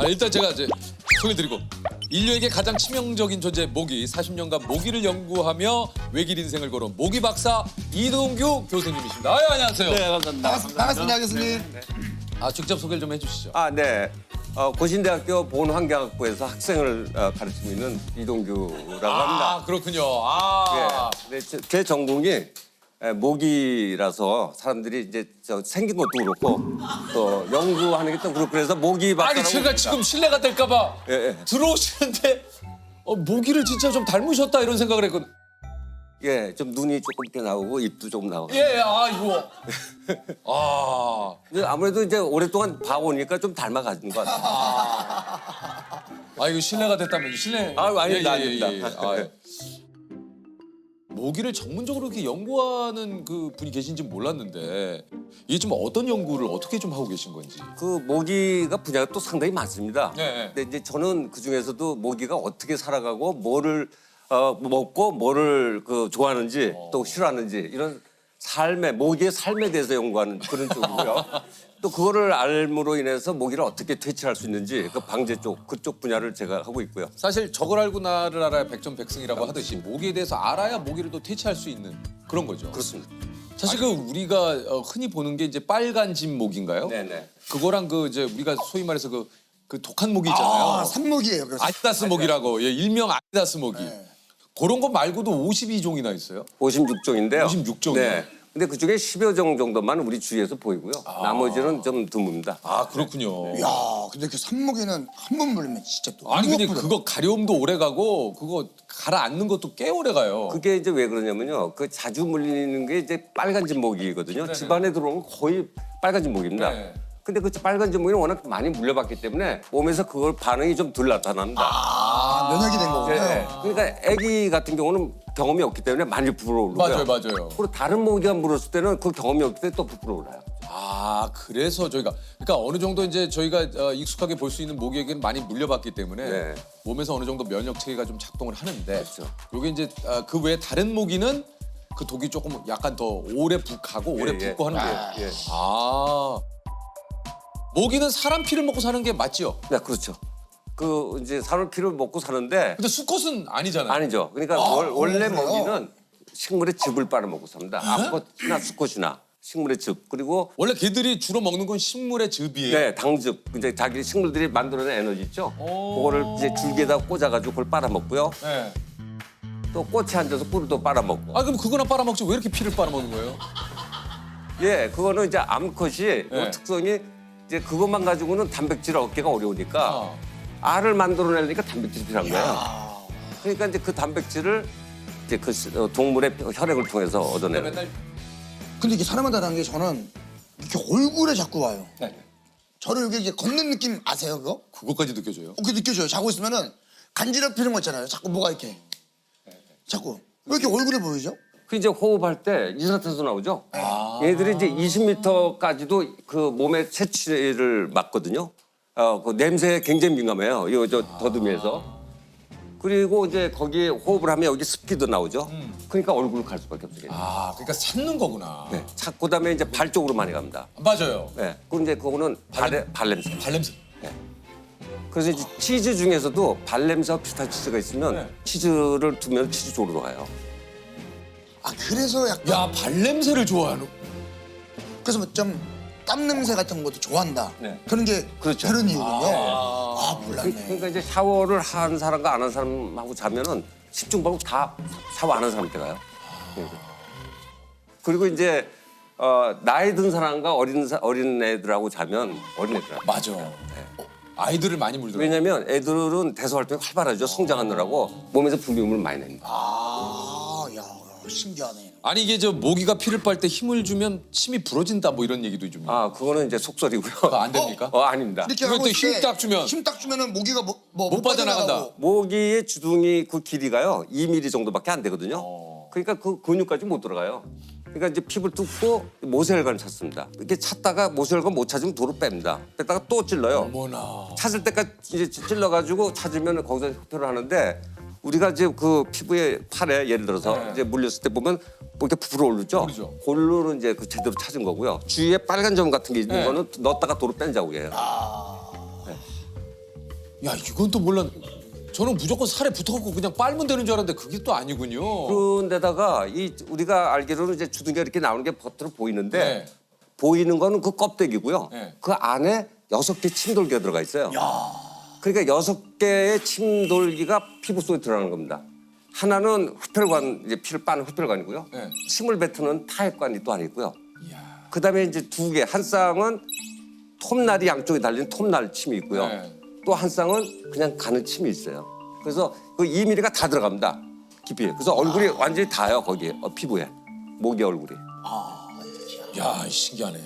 일단 제가 이제 소개드리고 인류에게 가장 치명적인 존재 모기 40년간 모기를 연구하며 외길 인생을 걸어온 모기 박사 이동규 교수님이십니다. 안녕하세요. 네, 감사합니다. 반갑습니다, 교수님. 직접 소개를 좀 해주시죠. 네. 고신대학교 보건환경학부에서 학생을 가르치고 있는 이동규라고 합니다. 그렇군요. 네, 제 전공이 모기라서 사람들이 이제 생긴 것도 그렇고 또 연구하는 게 또 그렇고 그래서 모기 박사라고 아니 제가 합니다. 지금 실례가 될까봐 예. 들어오시는데 모기를 진짜 좀 닮으셨다 이런 생각을 했거든. 예, 좀 눈이 조금 이렇게 나오고 입도 조금 나오고. 이거. 근데 아무래도 이제 오랫동안 봐오니까 좀 닮아가는 것 같아요. 이거 실례가 됐다면 실례. 아닙니다. 모기를 전문적으로 이렇게 연구하는 그 분이 계신지 몰랐는데 이게 좀 어떤 연구를 어떻게 좀 하고 계신 건지. 그 모기가 분야가 또 상당히 많습니다. 네. 근데 이제 저는 그 중에서도 모기가 어떻게 살아가고 뭐를 먹고 뭐를 좋아하는지 또 싫어하는지 이런 모기의 삶에 대해서 연구하는 그런 쪽이고요. 또 그거를 알므로 인해서 모기를 어떻게 퇴치할 수 있는지 그 방제 쪽 그쪽 분야를 제가 하고 있고요. 사실 적을 알고 나를 알아야 백전백승이라고 하듯이 모기에 대해서 알아야 모기를 또 퇴치할 수 있는 그런 거죠. 그렇습니다. 사실 그 우리가 흔히 보는 게 이제 빨간 집 모기인가요? 네네. 그거랑 이제 우리가 소위 말해서 그 독한 모기 있잖아요. 산모기예요. 그래서. 아디다스 모기라고 일명 아디다스 모기. 네. 그런 거 말고도 52종이나 있어요. 56종인데요. 56종이요? 네. 근데 그중에 10여 종 정도만 우리 주위에서 보이고요. 나머지는 좀 드뭅니다. 그렇군요. 야, 근데 그 산모기는 한 번 물리면 진짜 또. 아니 근데 무겁거든. 그거 가려움도 오래 가고 그거 가라앉는 것도 꽤 오래 가요. 그게 이제 왜 그러냐면요. 그 자주 물리는 게 이제 빨간 진모기거든요. 집안에 들어오면 거의 빨간 진모기입니다. 네. 근데 그 빨간 진모기는 워낙 많이 물려봤기 때문에 몸에서 그걸 반응이 좀 덜 나타납니다. 면역이 된 거군요. 네. 그러니까 아기 같은 경우는 경험이 없기 때문에 많이 부풀어 오르고요. 맞아요. 그리고 다른 모기가 물었을 때는 그 경험이 없기 때문에 또 부풀어 올라요. 그래서 그러니까 어느 정도 이제 저희가 익숙하게 볼 수 있는 모기에게는 많이 물려봤기 때문에 네. 몸에서 어느 정도 면역 체계가 좀 작동을 하는데 그렇죠. 요게 이제 그 외에 다른 모기는 그 독이 조금 약간 더 오래 북하고 오래 예. 붙고 하는 거예요. 예. 모기는 사람 피를 먹고 사는 게 맞지요? 네, 그렇죠. 그 이제 사람 피를 먹고 사는데 근데 수컷은 아니잖아요. 아니죠. 그러니까 원래 그래요? 모기는 식물의 즙을 빨아먹고 삽니다. 암컷이나 수컷이나 식물의 즙 그리고 원래 걔들이 주로 먹는 건 식물의 즙이에요. 네, 당즙. 이제 자기 식물들이 만들어낸 에너지 있죠. 그거를 이제 줄기에다 꽂아가지고 그걸 빨아먹고요. 네. 또 꽃에 앉아서 꿀도 빨아먹고. 그럼 그거나 빨아먹지 왜 이렇게 피를 빨아먹는 거예요? 예, 그거는 이제 암컷이 네. 그 특성이 이제 그것만 가지고는 단백질을 얻기가 어려우니까 아. 알을 만들어내니까 단백질이 필요한 거예요. 그러니까 이제 그 단백질을 이제 그 동물의 혈액을 통해서 얻어내는. 맨날 근데 이게 사람마다 다른 게 저는 이렇게 얼굴에 자꾸 와요. 네. 저를 이렇게 걷는 느낌 아세요, 그거? 그것까지 느껴져요? 그게 느껴져요. 자고 있으면은 간지럽히는 거 있잖아요. 자꾸 뭐가 이렇게. 자꾸. 왜 이렇게 얼굴에 보이죠? 그 이제 호흡할 때 이산화탄소 나오죠. 얘들이 이제 20m까지도 그 몸에 채취를 맡거든요. 그 냄새에 굉장히 민감해요. 이거 더듬이에서. 그리고 이제 거기에 호흡을 하면 여기 습기도 나오죠. 그러니까 얼굴을 갈 수밖에 없어요. 그러니까 찾는 거구나. 네. 그다음에 이제 발 쪽으로 많이 갑니다. 맞아요. 네. 그리고 이제 그거는 발냄새. 발냄새. 그래서 이제 치즈 중에서도 발냄새와 비슷한 치즈가 있으면 네. 치즈를 두면 치즈 쪽으로 가요. 그래서 약간. 야 발냄새를 좋아하는. 그래서 뭐 좀 땀 냄새 같은 것도 좋아한다. 네. 그런 게 그렇죠. 그런 이유군요. 몰랐네. 그러니까 이제 샤워를 한 사람과 안 한 사람하고 자면은 10중 발고 다 샤워 안 한 사람한테 가요. 그리고 이제 나이 든 사람과 어린 애들하고 자면 어린 애들하고. 맞아. 아이들을 많이 물더라고. 왜냐면 애들은 대소 활동이 활발하죠. 성장하느라고 몸에서 분비물을 많이 냅니다. 야, 신기하네. 아니 이게 모기가 피를 빨 때 힘을 주면 침이 부러진다 뭐 이런 얘기도 좀. 그거는 이제 속설이고요. 그거 안 됩니까? 아닙니다. 이렇게 이거 하고 또 있을 때 힘딱 주면. 힘 딱 주면은 모기가 못 빠져나간다. 모기의 주둥이 그 길이가요 2mm 정도밖에 안 되거든요. 그러니까 그 근육까지 못 들어가요. 그러니까 이제 피부를 뚫고 모세혈관을 찾습니다. 이렇게 찾다가 모세혈관 못 찾으면 도로 뺍니다. 뺐다가 또 찔러요. 어머나. 찾을 때까지 이제 찔러가지고 찾으면 거기서 흡혈을 하는데 우리가 이제 그 피부에 팔에 예를 들어서 이제 물렸을 때 보면 뭐 이렇게 부풀어 오르죠. 오르죠. 골로는 이제 그 제대로 찾은 거고요. 주위에 빨간 점 같은 게 있는 네. 거는 넣었다가 도로 뺀 자국이에요. 야, 이건 또 몰라. 저는 무조건 살에 붙어갖고 그냥 빨면 되는 줄 알았는데 그게 또 아니군요. 그런데다가 이 우리가 알기로는 이제 주둥이가 이렇게 나오는 게 겉으로 보이는데 네. 보이는 거는 그 껍데기고요. 네. 그 안에 6개 침돌기가 들어가 있어요. 그러니까 6개의 침돌기가 피부 속에 들어가는 겁니다. 하나는 흡혈관, 이제 피를 빠는 흡혈관이고요. 네. 침을 뱉는 타액관이 또 하나 있고요. 그다음에 이제 2개, 한 쌍은 톱날이 양쪽에 달린 톱날 침이 있고요. 네. 또 한 쌍은 그냥 가는 침이 있어요. 그래서 그 2mm가 다 들어갑니다. 깊이. 그래서 얼굴이 완전히 닿아요, 거기에. 피부에. 모기 얼굴이. 야, 신기하네.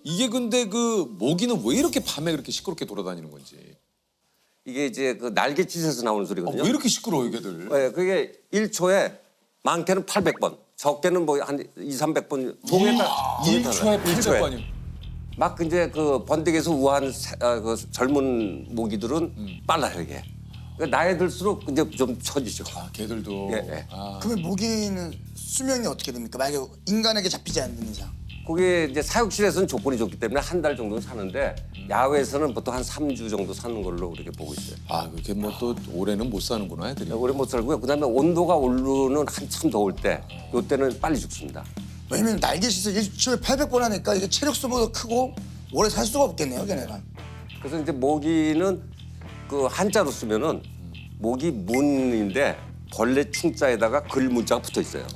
이게 근데 그 모기는 왜 이렇게 밤에 그렇게 시끄럽게 돌아다니는 건지. 이게 이제 그 날갯짓에서 나오는 아, 소리거든요. 왜 이렇게 시끄러워, 이게들? 네, 그게 1초에 많게는 800번, 적게는 뭐 한 200~300번. 종에 따라. 1초에 800번이요. 막 이제 그 번데기에서 우한 그 젊은 모기들은 빨라요, 이게. 그러니까 나이 들수록 이제 좀 처지죠. 아, 걔들도. 예, 예. 아, 그러면 모기는 수명이 어떻게 됩니까? 만약에 인간에게 잡히지 않는 이상. 그게 이제 사육실에서는 조건이 좋기 때문에 한 달 정도는 사는데 야외에서는 보통 한 3주 정도 사는 걸로 그렇게 보고 있어요. 아, 그렇게 뭐 또 올해는 못 사는구나, 애들이. 오래 못 살고요. 그다음에 온도가 오르는 한참 더울 때, 이때는 빨리 죽습니다. 왜냐면 날개짓을 일주일에 800번 하니까 이게 체력 소모도 크고 오래 살 수가 없겠네요, 걔네가. 그래서 이제 모기는 그 한자로 쓰면은 모기 문인데 벌레 충자에다가 글 문자가 붙어 있어요.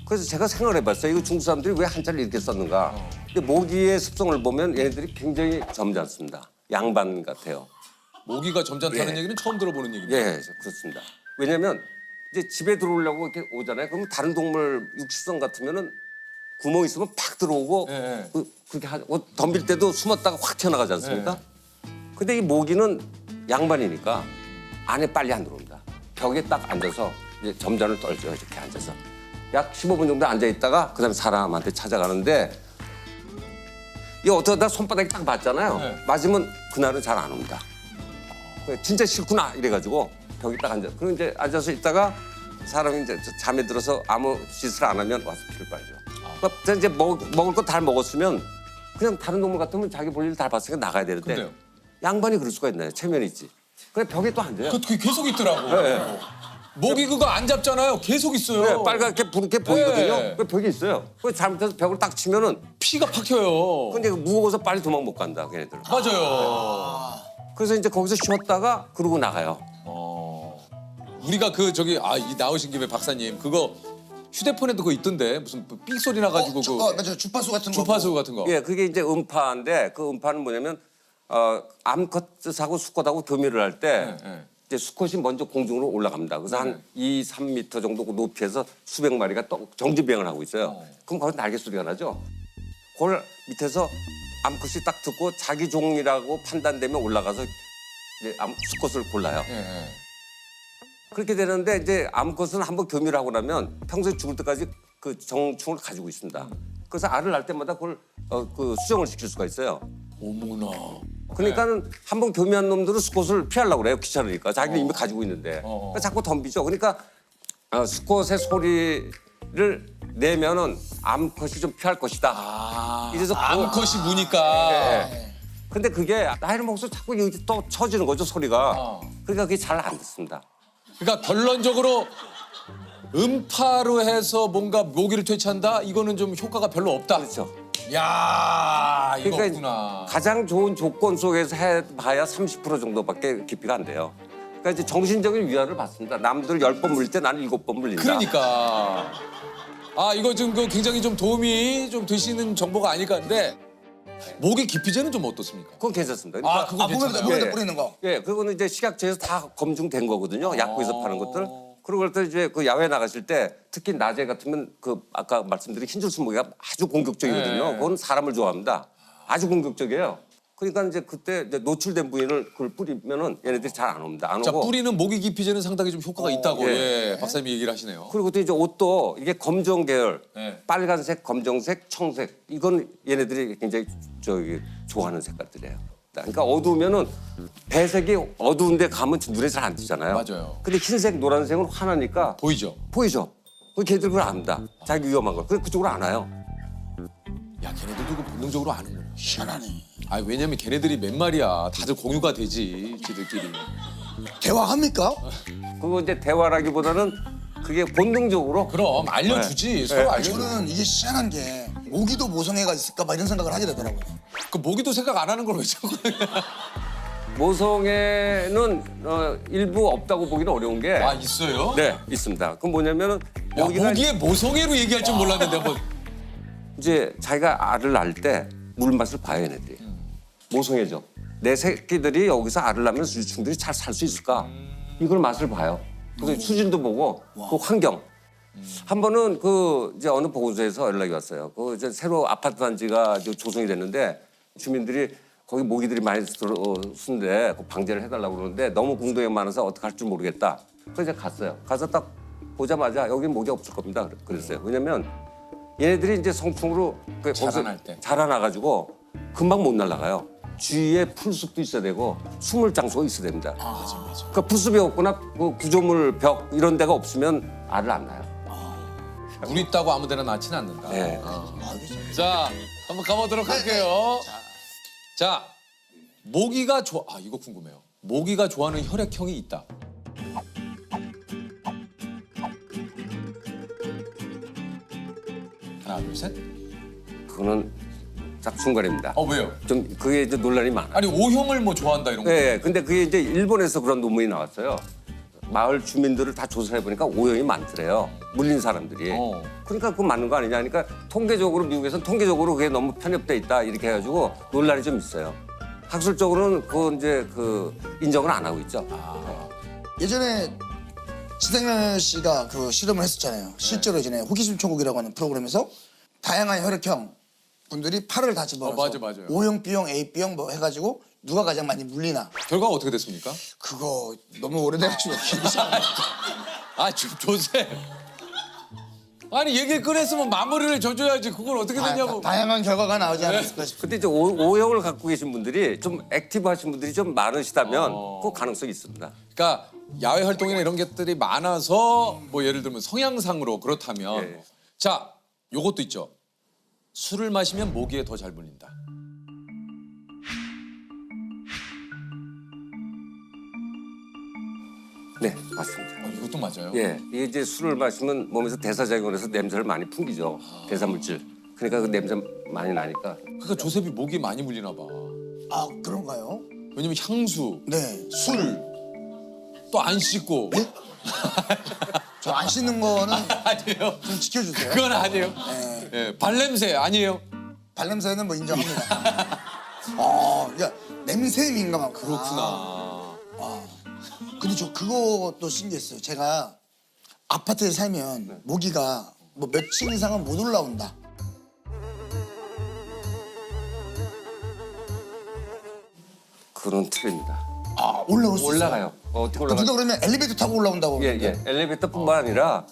그래서 제가 생각을 해봤어요. 이거 중국 사람들이 왜 한자를 이렇게 썼는가. 근데 모기의 습성을 보면 얘네들이 굉장히 점잖습니다. 양반 같아요. 모기가 점잖다는 예. 얘기는 처음 들어보는 얘기입니다. 예, 그렇습니다. 왜냐면 이제 집에 들어오려고 이렇게 오잖아요. 그러면 다른 동물 육식성 같으면은 구멍 있으면 팍 들어오고 예, 예. 그렇게 하고 덤빌 때도 숨었다가 확 튀어나가지 않습니까? 근데 이 모기는 양반이니까 안에 빨리 안 들어옵니다. 벽에 딱 앉아서 이제 점잔을 떨죠. 이렇게 앉아서 약 15분 정도 앉아 있다가 그다음에 사람한테 찾아가는데 이거 어쩌다 손바닥에 딱 맞잖아요. 네. 맞으면 그날은 잘 안 옵니다. 진짜 싫구나 이래가지고 벽에 딱 앉아. 그럼 이제 앉아서 있다가 사람이 이제 잠에 들어서 아무 짓을 안 하면 와서 피를 빨죠. 그러니까 이제 먹을 거 다 먹었으면 그냥 다른 동물 같으면 자기 볼 일 다 봤으니까 나가야 되는데 근데요? 양반이 그럴 수가 있나요? 체면이 있지. 그래 벽에 또 앉아요. 그게 계속 있더라고. 네. 모기 그거 안 잡잖아요. 계속 있어요. 네, 빨갛게 부르게 보이거든요. 네. 그 벽이 있어요. 그 잘못해서 벽을 딱 치면은 피가 팍혀요. 근데 무거워서 빨리 도망 못 간다 걔네들. 맞아요. 그래서 이제 거기서 쉬었다가 그러고 나가요. 우리가 그 저기 이 나오신 김에 박사님 그거 휴대폰에도 그거 있던데 무슨 삑 소리 나가지고 그 맞아요. 주파수 같은 거. 주파수 같은 거. 예, 그게 이제 음파인데 그 음파는 뭐냐면 암컷하고 수컷하고 교미를 할 때 네. 이제 수컷이 먼저 공중으로 올라갑니다. 그래서 한 2~3m 정도 그 높이에서 수백 마리가 또 정지비행을 하고 있어요. 그럼 거기서 날개 소리가 나죠. 그걸 밑에서 암컷이 딱 듣고 자기 종이라고 판단되면 올라가서 이제 수컷을 골라요. 예. 그렇게 되는데 이제 암컷은 한번 교미를 하고 나면 평소에 죽을 때까지 그 정충을 가지고 있습니다. 그래서 알을 낳을 때마다 그걸 그 수정을 시킬 수가 있어요. 어머나. 그러니까는 한번 교미한 놈들은 수컷을 피하려고 그래요. 귀찮으니까. 자기는 이미 가지고 있는데. 그러니까 자꾸 덤비죠. 그러니까 수컷의 소리를 내면은 암컷이 좀 피할 것이다. 이래서 암컷이 무니까. 근데 그게 나이를 먹어서 자꾸 여기 또 쳐지는 거죠, 소리가. 그러니까 그게 잘 안 듣습니다. 그러니까 결론적으로 음파로 해서 뭔가 모기를 퇴치한다? 이거는 좀 효과가 별로 없다. 그렇죠. 야, 그러니까 이거구나. 가장 좋은 조건 속에서 해봐야 30% 정도밖에 깊이가 안 돼요. 그러니까 이제 정신적인 위안을 받습니다. 남들 10번 물릴 때 나는 7번 물린다. 그러니까. 이거 지금 그 굉장히 좀 도움이 좀 되시는 정보가 아닐까 하는데 모기 기피제는 좀 어떻습니까? 그건 괜찮습니다. 그러니까 그거 괜찮아요. 몸에다 예. 뿌리는 거. 예, 그거는 이제 식약처에서 다 검증된 거거든요. 약국에서 파는 것들. 그리고 또 이제 그 야외 나가실 때 특히 낮에 같으면 그 아까 말씀드린 흰줄수 모기가 아주 공격적이거든요. 네. 그건 사람을 좋아합니다. 아주 공격적이에요. 그러니까 이제 그때 이제 노출된 부위를 그걸 뿌리면은 얘네들이 잘 안 옵니다. 안 자, 오고. 뿌리는 모기 기피제는 상당히 좀 효과가 있다고 예. 박사님이 얘기를 하시네요. 그리고 또 이제 옷도 이게 검정 계열, 네. 빨간색, 검정색, 청색 이건 얘네들이 굉장히 좋아하는 색깔들이에요. 그러니까 어두우면은 배색이 어두운데 가면 눈에 잘 안 띄잖아요. 맞아요. 근데 흰색, 노란색은 환하니까 보이죠? 보이죠. 그 걔들 그걸 압니다. 자기 위험한 걸. 그래 그쪽으로 안 와요. 야, 걔네들도 그 본능적으로 아는구나. 희한하네. 아 왜냐면 걔네들이 몇 마리야. 다들 공유가 되지 지들끼리. 대화합니까? 그거 이제 대화라기보다는 그게 본능적으로 그럼 알려주지. 네. 서로 네. 알려줘. 저는 이게 희한한 게 모기도 모성애가 있을까 봐 이런 생각을 하게 되더라고요. 그 모기도 생각 안 하는 걸 왜 자꾸. 모성애는 일부 없다고 보기는 어려운 게 아 있어요? 네, 있습니다. 그건 뭐냐면은 야, 모기가 모기의 모성애로 얘기할 줄 몰랐는데 한번. 이제 자기가 알을 낳을 때 물맛을 봐요, 얘네들이. 모성애죠. 내 새끼들이 여기서 알을 낳으면 유충들이 잘 살 수 있을까? 이걸 맛을 봐요. 그래서 수질도 보고 그 환경. 한 번은 그 이제 어느 보건소에서 연락이 왔어요. 그 이제 새로 아파트 단지가 이제 조성이 됐는데 주민들이 거기 모기들이 많이 들어오는데 그 방제를 해달라고 그러는데 너무 공동이 많아서 어떻게 할 줄 모르겠다. 그래서 이제 갔어요. 가서 딱 보자마자 여기 모기 없을 겁니다. 그랬어요. 왜냐면 얘네들이 이제 성충으로 자라날 때. 자라나가지고 금방 못 날아가요. 주위에 풀숲도 있어야 되고 숨을 장소가 있어야 됩니다. 맞아 맞아. 그러니까 풀숲이 없거나 그 구조물 벽 이런 데가 없으면 알을 안 낳아요. 물 있다고 아무데나 낳지는 않는다. 네. 자 한번 가보도록 할게요. 자 모기가 좋아. 아 이거 궁금해요. 모기가 좋아하는 혈액형이 있다. 하나 둘 셋. 그거는 딱 중간입니다. 왜요? 좀 그게 이제 논란이 많아요. 아니 O형을 뭐 좋아한다 이런 거. 네, 근데 그게 이제 일본에서 그런 논문이 나왔어요. 마을 주민들을 다 조사해 보니까 O형이 많더래요. 물린 사람들이. 그러니까 그거 맞는 거 아니냐. 그러니까 통계적으로 미국에서는 통계적으로 그게 너무 편협돼 있다 이렇게 해가지고 논란이 좀 있어요. 학술적으로는 그 이제 그 인정을 안 하고 있죠. 예전에 지상렬 씨가 그 실험을 했었잖아요. 실제로 예전에 호기심 천국이라고 하는 프로그램에서 다양한 혈액형 분들이 팔을 다 집어넣어서 맞아, 맞아요. O형, B형, A, B형 뭐 해가지고 누가 가장 많이 물리나 결과가 어떻게 됐습니까? 그거 너무 오래돼가지고 기억이 잘 안 나요. 아 조셉. 아니 얘기 꺼냈으면 마무리를 줘줘야지. 그걸 어떻게 되냐고. 다양한 결과가 나오지 않았을까 싶어요. 근데 이제 O형을 갖고 계신 분들이 좀 액티브하신 분들이 좀 많으시다면 그 가능성이 있습니다. 그러니까 야외 활동이나 이런 것들이 많아서 뭐 예를 들면 성향상으로 그렇다면 예. 자 요것도 있죠. 술을 마시면 모기에 더 잘 물린다. 네, 맞습니다. 이것도 맞아요. 예, 이게 이제 술을 마시면 몸에서 대사작용을 해서 냄새를 많이 풍기죠. 대사물질. 그러니까 그 냄새 많이 나니까. 그러니까 조셉이 모기 많이 물리나 봐. 아 그런가요? 왜냐면 향수, 네. 술, 또 안 씻고. 저 안 씻는 거는 아니에요. 좀 지켜주세요. 그건 아니에요. 네. 예, 발냄새 아니에요. 발냄새는 뭐 인정합니다. 야 냄새에 민감한 그렇구나. 근데 저 그것도 신기했어요. 제가 아파트에 살면 모기가 뭐 며칠 이상은 못 올라온다. 그런 틀입니다. 올라올 수 있어요. 올라가요. 어떻게 올라가요? 누가 그러면 엘리베이터 타고 올라온다고. 예, 예. 엘리베이터뿐만 아니라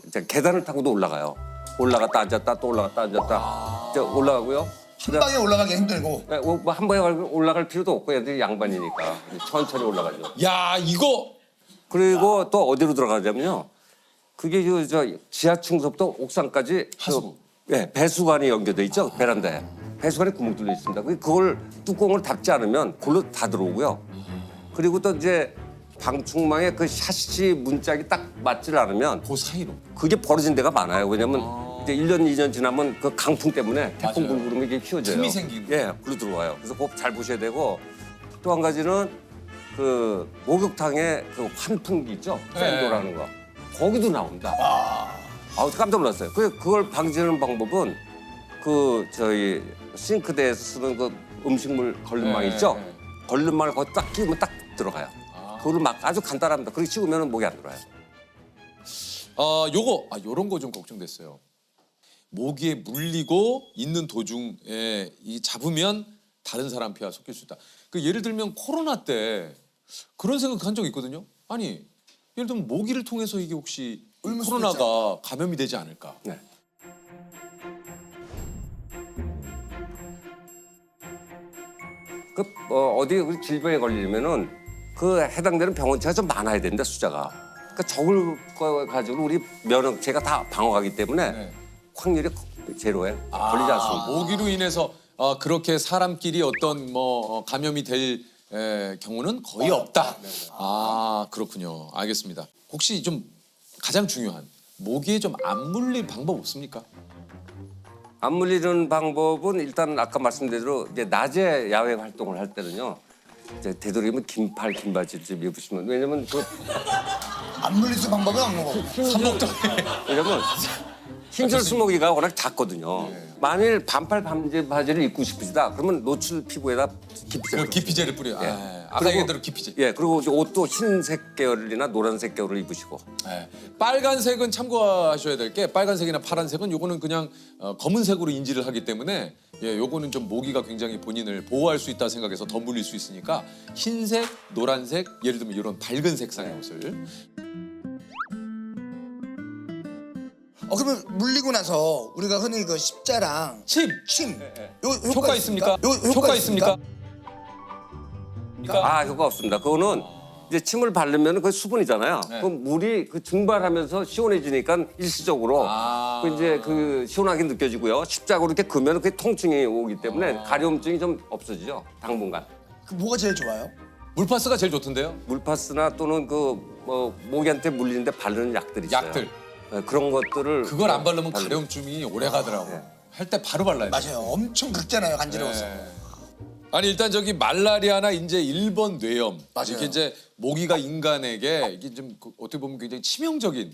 이제 계단을 타고도 올라가요. 올라갔다 앉았다 또 올라갔다 앉았다. 이제 올라가고요. 한 방에 올라가기 힘들고. 네, 뭐한 번에 올라갈 필요도 없고 애들이 양반이니까 천천히 올라가죠. 야 이거 그리고 또 어디로 들어가냐면요. 그게 저 지하층부터 옥상까지 하수. 예, 배수관이 연결돼 있죠. 베란다에. 배수관에 구멍 뚫려 있습니다. 그걸 뚜껑을 닫지 않으면 골로 다 들어오고요. 그리고 또 이제 방충망에 그 샤시 문짝이 딱 맞질 않으면 그 사이로. 그게 벌어진 데가 많아요. 왜냐면 이제 1년, 2년 지나면 그 강풍 때문에 태풍 맞아요. 불 부르면 이게 휘어져요. 틈이 생기고. 예, 불로 들어와요. 그래서 꼭 잘 보셔야 되고 또 한 가지는 그 목욕탕에 그 환풍기 있죠? 네. 샌도라는 거. 거기도 나옵니다. 아우 깜짝 놀랐어요. 그걸 방지하는 방법은 그 저희 싱크대에서 쓰는 그 음식물 걸림망 네, 있죠? 네. 걸림망을 거기 딱 끼우면 딱 들어가요. 그거를 막 아주 간단합니다. 그렇게 씌우면 목이 안 들어와요. 요런 거 좀 걱정됐어요. 모기에 물리고 있는 도중에 이 잡으면 다른 사람 피와 섞일 수 있다. 그 예를 들면 코로나 때 그런 생각한 적 있거든요. 아니 예를 들면 모기를 통해서 이게 혹시 옮을 수도 코로나가 감염이 되지 않을까? 네. 어디 질병에 걸리면은 그 해당되는 병원체가 좀 많아야 된다 숫자가. 그러니까 적을 거 가지고 우리 면역체가 다 방어하기 때문에 네. 확률이 제로에 걸리지 않습니다. 모기로 인해서 그렇게 사람끼리 어떤 감염이 될 경우는 거의 없다. 아 그렇군요. 알겠습니다. 혹시 좀 가장 중요한 모기에 좀 안 물릴 방법 없습니까? 안 물리는 방법은 일단 아까 말씀드린 대로 이제 낮에 야외 활동을 할 때는요. 이제 되도록이면 긴팔 긴 바지 좀 입으시면 왜냐면 안 물릴 수 방법은 없는 거고. 왜냐면 흰철수 모기가 워낙 작거든요. 만일 반팔 바지를 입고 싶으시다 그러면 노출 피부에다 기피제. 기피제를 뿌려. 예. 아까 그리고- 얘기한 대로 기피제. 예, 그리고 이제 옷도 흰색 계열이나 노란색 계열을 입으시고. 네. 빨간색은 참고하셔야 될 게 빨간색이나 파란색은 요거는 그냥 검은색으로 인지를 하기 때문에 요거는 좀 모기가 굉장히 본인을 보호할 수 있다 생각해서 더 물릴 수 있으니까 흰색, 노란색, 예를 들면 이런 밝은 색상의 옷을 그러면 물리고 나서 우리가 흔히 그 십자랑 침 침 요 효과 있습니까? 요 효과 있습니까? 아, 효과 없습니다. 그거는 이제 침을 바르면 그 수분이잖아요. 네. 그럼 물이 그 증발하면서 시원해지니까 일시적으로 그 이제 그 시원하게 느껴지고요. 십자가로 이렇게 그면 그 통증이 오기 때문에 가려움증이 좀 없어지죠. 당분간. 그 뭐가 제일 좋아요? 물파스가 제일 좋던데요? 물파스나 또는 그 모기한테 물리는데 바르는 약들이 있어요. 약들. 네, 그런 것들을 그걸 안 바르면 바르- 가려움증이 오래 가더라고. 할 때 바로 발라야 돼. 맞아요. 엄청 긁잖아요. 간지러워서. 네. 아니 일단 저기 말라리아나 이제 일본 뇌염 맞아요. 이렇게 이제 모기가 인간에게 이게 좀 어떻게 보면 굉장히 치명적인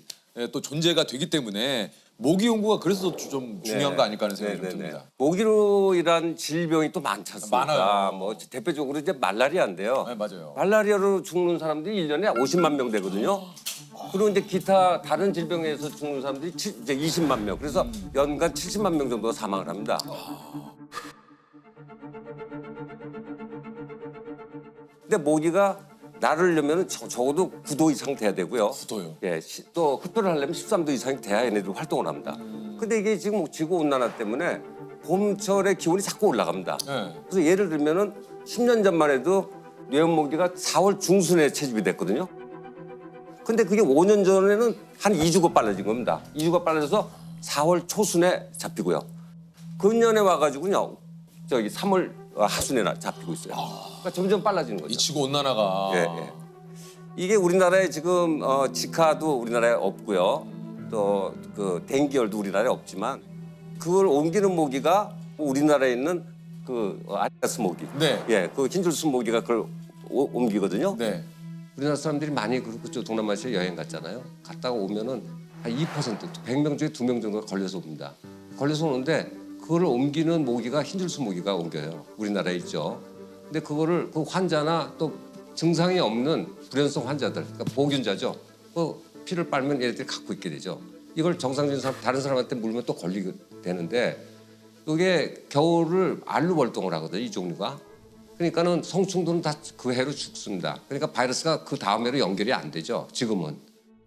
또 존재가 되기 때문에 모기 연구가 그래서 좀 중요한 거 아닐까 하는 생각이 좀 듭니다. 모기로 인한 질병이 또 많지 않습니까? 많아요. 뭐 대표적으로 이제 말라리아인데요. 네, 맞아요. 말라리아로 죽는 사람들이 1년에 50만 명 되거든요. 그리고 이제 기타 다른 질병에서 죽는 사람들이 이제 20만 명. 그래서 연간 70만 명 정도가 사망을 합니다. 근데 모기가 나르려면 적어도 9도 이상 돼야 되고요. 9도요? 예, 또 흡혈을 하려면 13도 이상이 돼야 얘네들 활동을 합니다. 근데 이게 지금 지구 온난화 때문에 봄철에 기온이 자꾸 올라갑니다. 네. 그래서 예를 들면은 10년 전만 해도 뇌염 모기가 4월 중순에 채집이 됐거든요. 근데 그게 5년 전에는 한 2주가 빨라진 겁니다. 2주가 빨라져서 4월 초순에 잡히고요. 근년에 와가지고요, 저기 3월 하순에 잡히고 있어요. 그러니까 점점 빨라지는 거죠. 이 지구 온난화가 예, 예. 이게 우리나라에 지금 지카도 우리나라에 없고요. 또 그 댕기열도 우리나라에 없지만 그걸 옮기는 모기가 우리나라에 있는 그 아디다스 모기. 네. 예, 그 흰줄수 모기가 그걸 옮기거든요. 네. 우리나라 사람들이 많이 그쪽 동남아시아 여행 갔잖아요. 갔다가 오면은 한 2%, 100명 중에 2명 정도가 걸려서 옵니다. 걸려서 오는데 그거를 옮기는 모기가 흰줄수 모기가 옮겨요. 우리나라에 있죠. 근데 그거를 그 환자나 또 증상이 없는 불연성 환자들, 그러니까 보균자죠. 그 피를 빨면 얘네들이 갖고 있게 되죠. 이걸 정상적인 사람, 다른 사람한테 물면 또 걸리게 되는데 이게 겨울을 알로 월동을 하거든요. 이 종류가. 그러니까는 성충도는 다 그 해로 죽습니다. 그러니까 바이러스가 그 다음 해로 연결이 안 되죠. 지금은.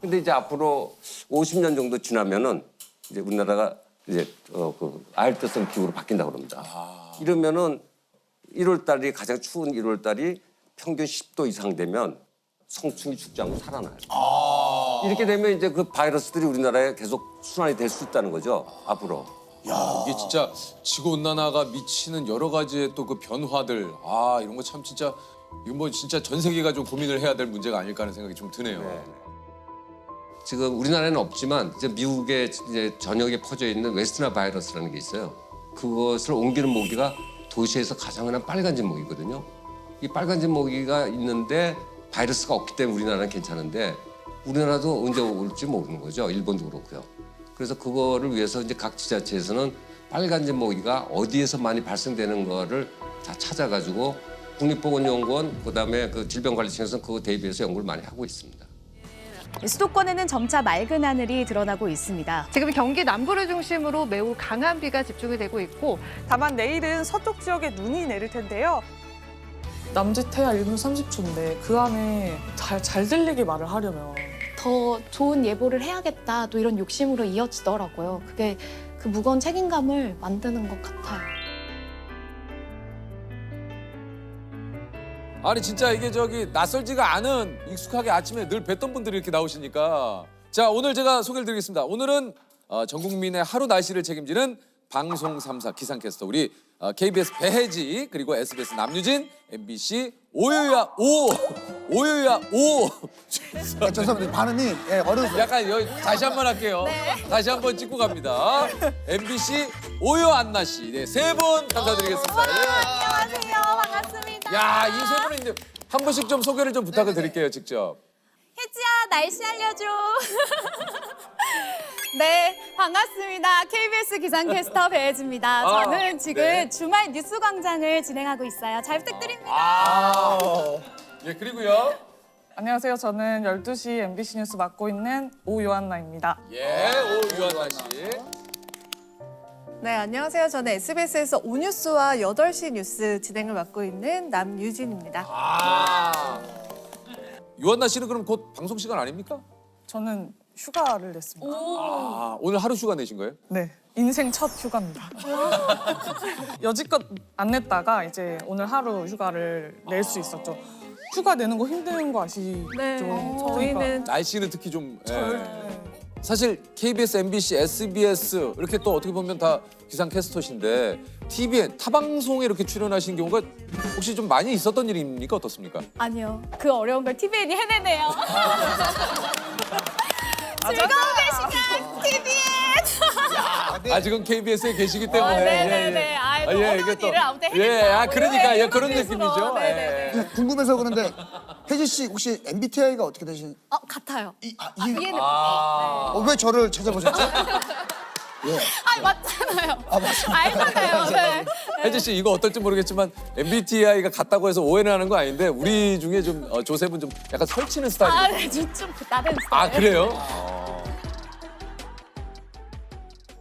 근데 이제 앞으로 50년 정도 지나면은 이제 우리나라가 이제 그 아열대성 기후로 바뀐다고 그럽니다. 이러면은 1월 달이 가장 추운 1월 달이 평균 10도 이상 되면 성충이 죽지 않고 살아나요. 이렇게 되면 이제 그 바이러스들이 우리나라에 계속 순환이 될 수 있다는 거죠. 앞으로. 이게 진짜 지구 온난화가 미치는 여러 가지의 또 그 변화들 이런 거 참 진짜 이거 뭐 진짜 전 세계가 좀 고민을 해야 될 문제가 아닐까 하는 생각이 좀 드네요. 지금 우리나라에는 없지만 이제 미국에 이제 전역에 퍼져 있는 웨스트나 바이러스라는 게 있어요. 그것을 옮기는 모기가 도시에서 가장 흔한 빨간집 모기거든요. 이 빨간집 모기가 있는데 바이러스가 없기 때문에 우리나라는 괜찮은데 우리나라도 언제 올지 모르는 거죠. 일본도 그렇고요. 그래서 그거를 위해서 이제 각 지자체에서는 빨간집 모기가 어디에서 많이 발생되는 거를 다 찾아가지고 국립보건연구원 그다음에 그 질병관리청에서는 그거 대비해서 연구를 많이 하고 있습니다. 수도권에는 점차 맑은 하늘이 드러나고 있습니다. 지금 경기 남부를 중심으로 매우 강한 비가 집중이 되고 있고 다만 내일은 서쪽 지역에 눈이 내릴 텐데요. 남짓해야 1분 30초인데 그 안에 잘 들리게 말을 하려면 더 좋은 예보를 해야겠다 또 이런 욕심으로 이어지더라고요. 그게 그 무거운 책임감을 만드는 것 같아요. 아니 진짜 이게 저기 낯설지가 않은 익숙하게 아침에 늘 뵀던 분들이 이렇게 나오시니까 자 오늘 제가 소개를 드리겠습니다. 오늘은 전 국민의 하루 날씨를 책임지는 방송 3사 기상캐스터 우리 KBS 배혜지 그리고 SBS 남유진, MBC 오유야 죄송합니다. 발음이 예, 어려워서. 약간 여기 다시 한 번 할게요. 다시 한 번 찍고 갑니다. MBC 오유 안나 씨, 네, 세 분 감사드리겠습니다. 안녕하세요. 반갑습니다. 야, 이 세 분인데 한 분씩 좀 소개를 좀 부탁을 드릴게요, 직접. 혜지야, 날씨 알려줘. 네, 반갑습니다. KBS 기상캐스터 배혜지입니다. 저는 지금 네. 주말 뉴스 광장을 진행하고 있어요. 잘 부탁드립니다. 예, 그리고요. 안녕하세요. 저는 12시 MBC 뉴스 맡고 있는 오요한나입니다. 예, 오유한나 씨. 네, 안녕하세요. 저는 SBS에서 오뉴스와 8시 뉴스 진행을 맡고 있는 남유진입니다. 유한나 씨는 그럼 곧 방송 시간 아닙니까? 저는 휴가를 냈습니다. 오늘 하루 휴가 내신 거예요? 네, 인생 첫 휴가입니다. 여지껏 안 냈다가 이제 오늘 하루 휴가를 낼 수 있었죠. 휴가 내는 거 힘든 거 아시죠? 네, 저희는 날씨는 특히 좀 네. 사실 KBS, MBC, SBS 이렇게 또 어떻게 보면 다 기상캐스터신데 TV에 타방송에 이렇게 출연하신 경우가 혹시 좀 많이 있었던 일입니까? 어떻습니까? 아니요, 그 어려운 걸 TVN이 해내네요. 즐거운 시간 TVN. 아직은 KBS에 계시기 때문에 네네네. 아이고, 어려운 일을 아무튼 해냈어요. 그러니까 오늘 그런 일부러. 느낌이죠. 네네네. 예. 궁금해서 그런데 혜지 씨 혹시 MBTI가 어떻게 되시는? 같아요. 이해는. 아, 왜 저를 찾아보셨죠? 예. 맞잖아요. 맞습니다. 알잖아요. 네. 혜지 씨 이거 어떨지 모르겠지만 MBTI가 같다고 해서 오해는 하는 거 아닌데 우리 중에 좀 조셉은 좀 약간 설치는 스타일이에요. 네, 좀 다른 스타일. 아 그래요?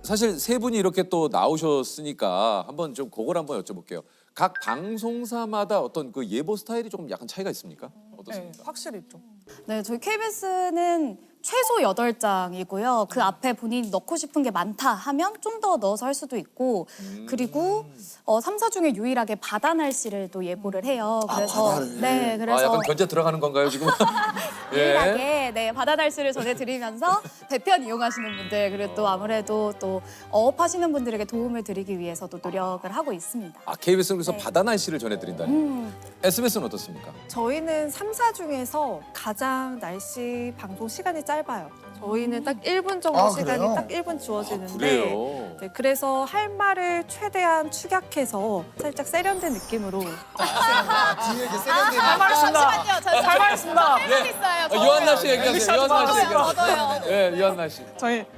사실 세 분이 이렇게 또 나오셨으니까 한번 좀 그걸 한번 여쭤볼게요. 각 방송사마다 어떤 그 예보 스타일이 조금 약간 차이가 있습니까? 네, 어떻습니까? 확실히 있죠. 네, 저희 KBS는 최소 8장이고요. 그 앞에 본인이 넣고 싶은 게 많다 하면 좀 더 넣어서 할 수도 있고 그리고 3사 중에 유일하게 바다 날씨를 또 예보를 해요. 그래서 바다를. 네, 그래서 약간 견제 들어가는 건가요 지금? 유일하게 네, 바다 날씨를 전해드리면서 배편 이용하시는 분들 그리고 또 아무래도 또 어업하시는 분들에게 도움을 드리기 위해서도 노력을 하고 있습니다. 아 KBS는 그래서 네. 바다 날씨를 전해드린다는. SBS는 어떻습니까? 저희는 3사 중에서 가장 날씨 방송 시간이 짧아요. 저희는 딱 1분 정도 아, 시간이 그래요? 딱 1분 주어지는데 그래요. 네, 그래서 할 말을 최대한 축약해서 살짝 세련된 느낌으로 뒤에 이렇게 세련된. 잠시만요. 잘 말했습니다. 할말 있어요. 유한나 씨 얘기하세요. 유한나 씨 얘기하세요. 저도요. 네, 유한나 씨.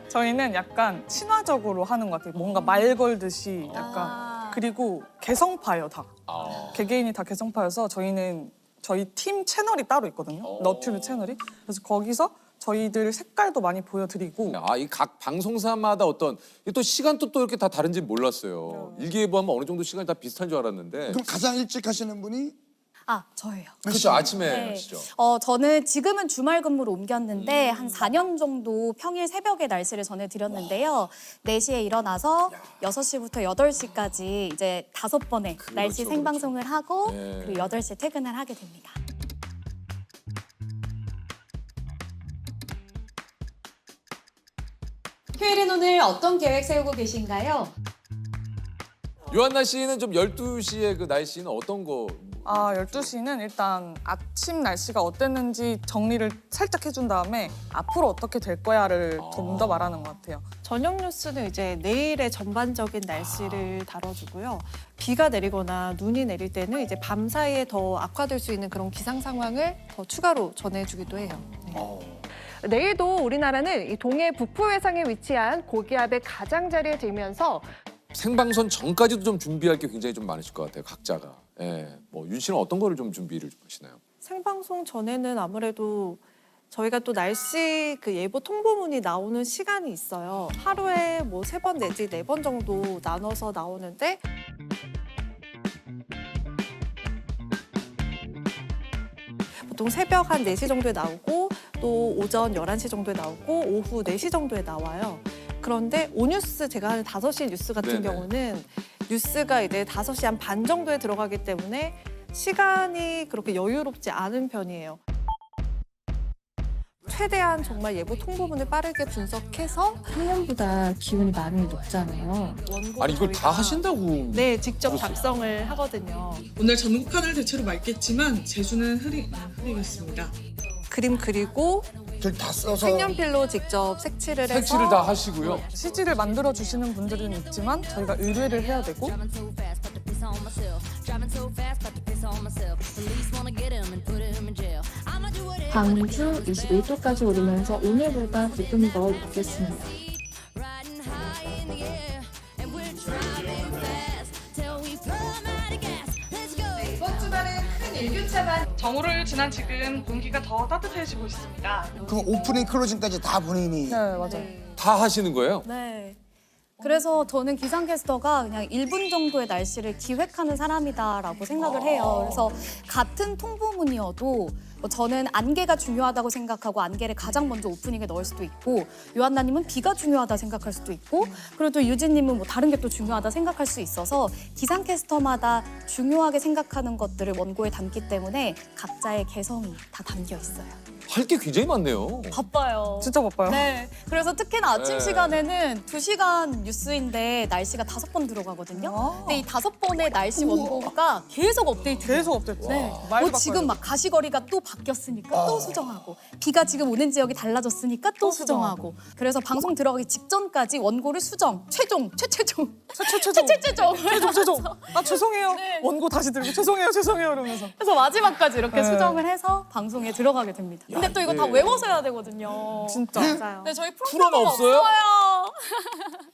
저희는 약간 친화적으로 하는 것 같아요. 뭔가 말 걸듯이 약간 그리고 개성파예요 다. 개개인이 다 개성파여서 저희는 저희 팀 채널이 따로 있거든요. 너튜브 채널이. 그래서 거기서 저희들 색깔도 많이 보여드리고 이 각 방송사마다 어떤 이게 또 시간도 또 이렇게 다 다른지 몰랐어요. 일기예보하면 어느 정도 시간이 다 비슷한 줄 알았는데. 그럼 가장 일찍 하시는 분이 저예요. 그렇죠. 아침에 네. 하시죠. 저는 지금은 주말 근무로 옮겼는데 한 4년 정도 평일 새벽에 날씨를 전해드렸는데요. 4시에 일어나서 6시부터 8시까지 이제 5번의 날씨 그렇죠. 생방송을 하고 네. 그리고 8시에 퇴근을 하게 됩니다. 휴일인 오늘 어떤 계획 세우고 계신가요? 유한나 씨는 좀 12시에 그 날씨는 어떤 거? 12시는 일단 아침 날씨가 어땠는지 정리를 살짝 해준 다음에 앞으로 어떻게 될 거야를 좀 더 말하는 것 같아요. 저녁 뉴스는 이제 내일의 전반적인 날씨를 다뤄주고요. 비가 내리거나 눈이 내릴 때는 이제 밤 사이에 더 악화될 수 있는 그런 기상 상황을 더 추가로 전해주기도 해요. 네. 내일도 우리나라는 이 동해 북부 해상에 위치한 고기압의 가장자리에 들면서 생방송 전까지도 좀 준비할 게 굉장히 좀 많으실 것 같아요. 각자가. 예. 뭐 윤 씨는 어떤 거를 좀 준비를 좀 하시나요? 생방송 전에는 아무래도 저희가 또 날씨 그 예보 통보문이 나오는 시간이 있어요. 하루에 뭐 3번 내지 4번 정도 나눠서 나오는데 보통 새벽 한 4시 정도에 나오고 또 오전 11시 정도에 나오고 오후 4시 정도에 나와요. 그런데 오뉴스 제가 하는 5시 뉴스 같은 네네. 경우는 뉴스가 이제 5시 한 반 정도에 들어가기 때문에 시간이 그렇게 여유롭지 않은 편이에요. 최대한 정말 예보 통보문을 빠르게 분석해서 학년보다 기운이 많이 높잖아요. 원고 아니 이걸 다 저희가 하신다고. 네, 직접 작성을 하거든요. 오늘 전국판을 대체로 맑겠지만 제주는 흐리겠습니다. 그림 그리고 글 다 써서 색연필로 직접 색칠을 해서 색칠을 다 하시고요. CG를 만들어 주시는 분들은 있지만 저희가 의뢰를 해야 되고 광주 21도까지 오르면서 오늘보다 조금 더 높겠습니다. 정오를 지난 지금 공기가 더 따뜻해지고 있습니다. 그럼 오프닝 클로징까지 다 본인이 네, 맞아요. 다 하시는 거예요? 네. 그래서 저는 기상캐스터가 그냥 1분 정도의 날씨를 기획하는 사람이다라고 생각을 해요. 그래서 같은 통보문이어도 뭐 저는 안개가 중요하다고 생각하고 안개를 가장 먼저 오프닝에 넣을 수도 있고 요한나님은 비가 중요하다 생각할 수도 있고 그리고 또 유진님은 뭐 다른 게 또 중요하다 생각할 수 있어서 기상캐스터마다 중요하게 생각하는 것들을 원고에 담기 때문에 각자의 개성이 다 담겨 있어요. 할 게 굉장히 많네요. 바빠요. 진짜 바빠요. 네. 그래서 특히나 아침 네. 시간에는 2시간 뉴스인데 날씨가 5번 들어가거든요. 근데 이 5번의 날씨 원고가 계속 업데이트. 계속 업데이트. 네. 많이 뭐 지금 바꿔요. 막 가시거리가 또 바뀌었으니까 또 수정하고 비가 지금 오는 지역이 달라졌으니까 또 수정하고 그래서 방송 들어가기 직전까지 원고를 수정, 최종. 최종. 아 죄송해요. 네. 원고 다시 들고 죄송해요 이러면서. 그래서 마지막까지 이렇게 네. 수정을 해서 방송에 들어가게 됩니다. 근데 또 이거 다 외워서 해야 되거든요. 진짜. 맞아요. 네, 저희 풀어는 프로그램 없어요?